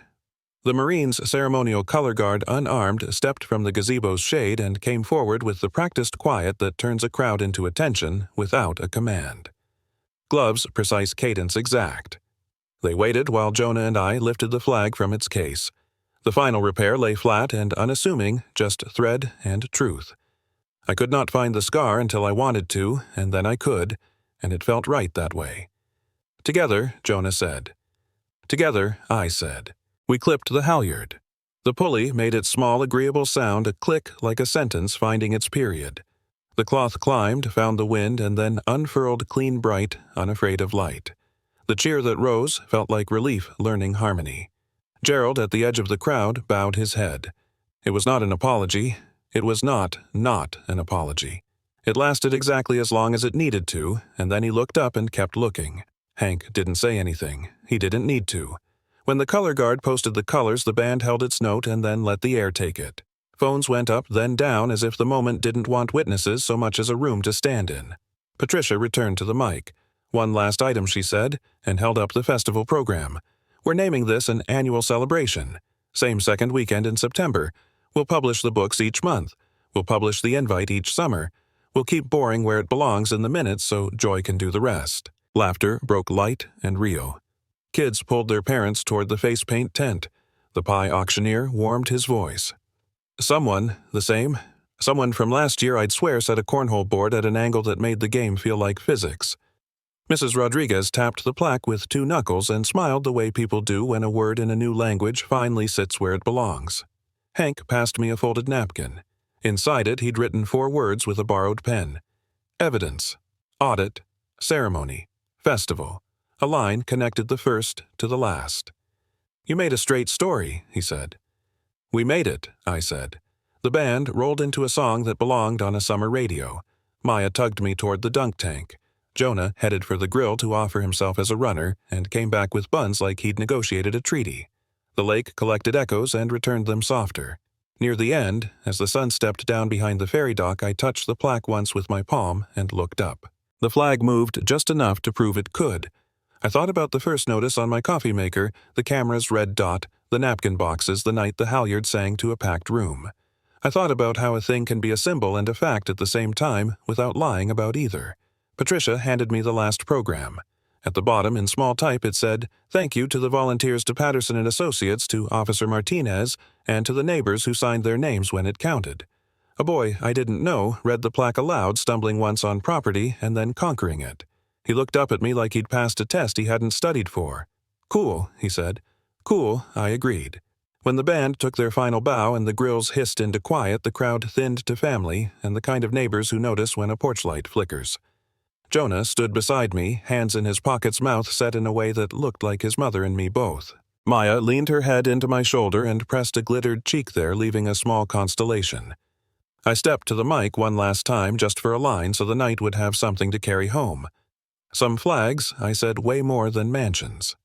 The Marine's ceremonial color guard, unarmed, stepped from the gazebo's shade and came forward with the practiced quiet that turns a crowd into attention without a command. Gloves, precise, cadence exact. They waited while Jonah and I lifted the flag from its case. The final repair lay flat and unassuming, just thread and truth. I could not find the scar until I wanted to, and then I could, and it felt right that way. "Together," Jonah said. "Together," I said. We clipped the halyard. The pulley made its small, agreeable sound a click like a sentence finding its period. The cloth climbed, found the wind, and then unfurled clean bright, unafraid of light. The cheer that rose felt like relief learning harmony. Gerald, at the edge of the crowd, bowed his head. It was not an apology. It was not an apology. It lasted exactly as long as it needed to, and then he looked up and kept looking. Hank didn't say anything. He didn't need to. When the color guard posted the colors, the band held its note and then let the air take it. Phones went up, then down, as if the moment didn't want witnesses so much as a room to stand in. Patricia returned to the mic. "One last item," she said, and held up the festival program. "We're naming this an annual celebration. Same second weekend in September. We'll publish the books each month. We'll publish the invite each summer. We'll keep boring where it belongs in the minutes so joy can do the rest." Laughter broke light and real. Kids pulled their parents toward the face paint tent. The pie auctioneer warmed his voice. Someone from last year, I'd swear, set a cornhole board at an angle that made the game feel like physics. Mrs. Rodriguez tapped the plaque with 2 knuckles and smiled the way people do when a word in a new language finally sits where it belongs. Hank passed me a folded napkin. Inside it, he'd written 4 words with a borrowed pen. Evidence, audit, ceremony, festival. A line connected the first to the last. "You made a straight story," he said. "We made it," I said. The band rolled into a song that belonged on a summer radio. Maya tugged me toward the dunk tank. Jonah headed for the grill to offer himself as a runner and came back with buns like he'd negotiated a treaty. The lake collected echoes and returned them softer. Near the end, as the sun stepped down behind the ferry dock, I touched the plaque once with my palm and looked up. The flag moved just enough to prove it could. I thought about the first notice on my coffee maker, the camera's red dot, the napkin boxes the night the halyard sang to a packed room. I thought about how a thing can be a symbol and a fact at the same time without lying about either. Patricia handed me the last program. At the bottom, in small type, it said, "Thank you to the volunteers, to Patterson and Associates, to Officer Martinez, and to the neighbors who signed their names when it counted." A boy I didn't know read the plaque aloud, stumbling once on property and then conquering it. He looked up at me like he'd passed a test he hadn't studied for. "Cool," he said. "Cool," I agreed. When the band took their final bow and the grills hissed into quiet, the crowd thinned to family and the kind of neighbors who notice when a porch light flickers. Jonah stood beside me, hands in his pockets, mouth set in a way that looked like his mother and me both. Maya leaned her head into my shoulder and pressed a glittered cheek there, leaving a small constellation. I stepped to the mic one last time just for a line so the night would have something to carry home. "Some flags," I said, "weigh more than mansions."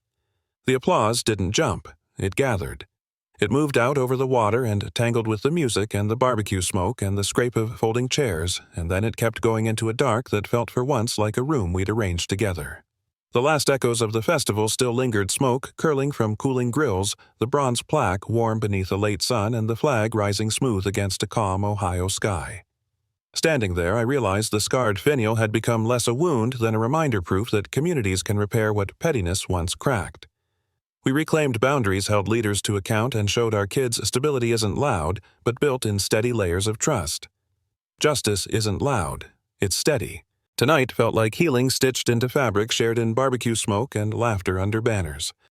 The applause didn't jump. It gathered. It moved out over the water and tangled with the music and the barbecue smoke and the scrape of folding chairs, and then it kept going into a dark that felt for once like a room we'd arranged together. The last echoes of the festival still lingered, smoke curling from cooling grills, the bronze plaque warm beneath a late sun, and the flag rising smooth against a calm Ohio sky. Standing there, I realized the scarred finial had become less a wound than a reminder, proof that communities can repair what pettiness once cracked. We reclaimed boundaries, held leaders to account, and showed our kids stability isn't loud, but built in steady layers of trust. Justice isn't loud, it's steady. Tonight felt like healing stitched into fabric, shared in barbecue smoke and laughter under banners.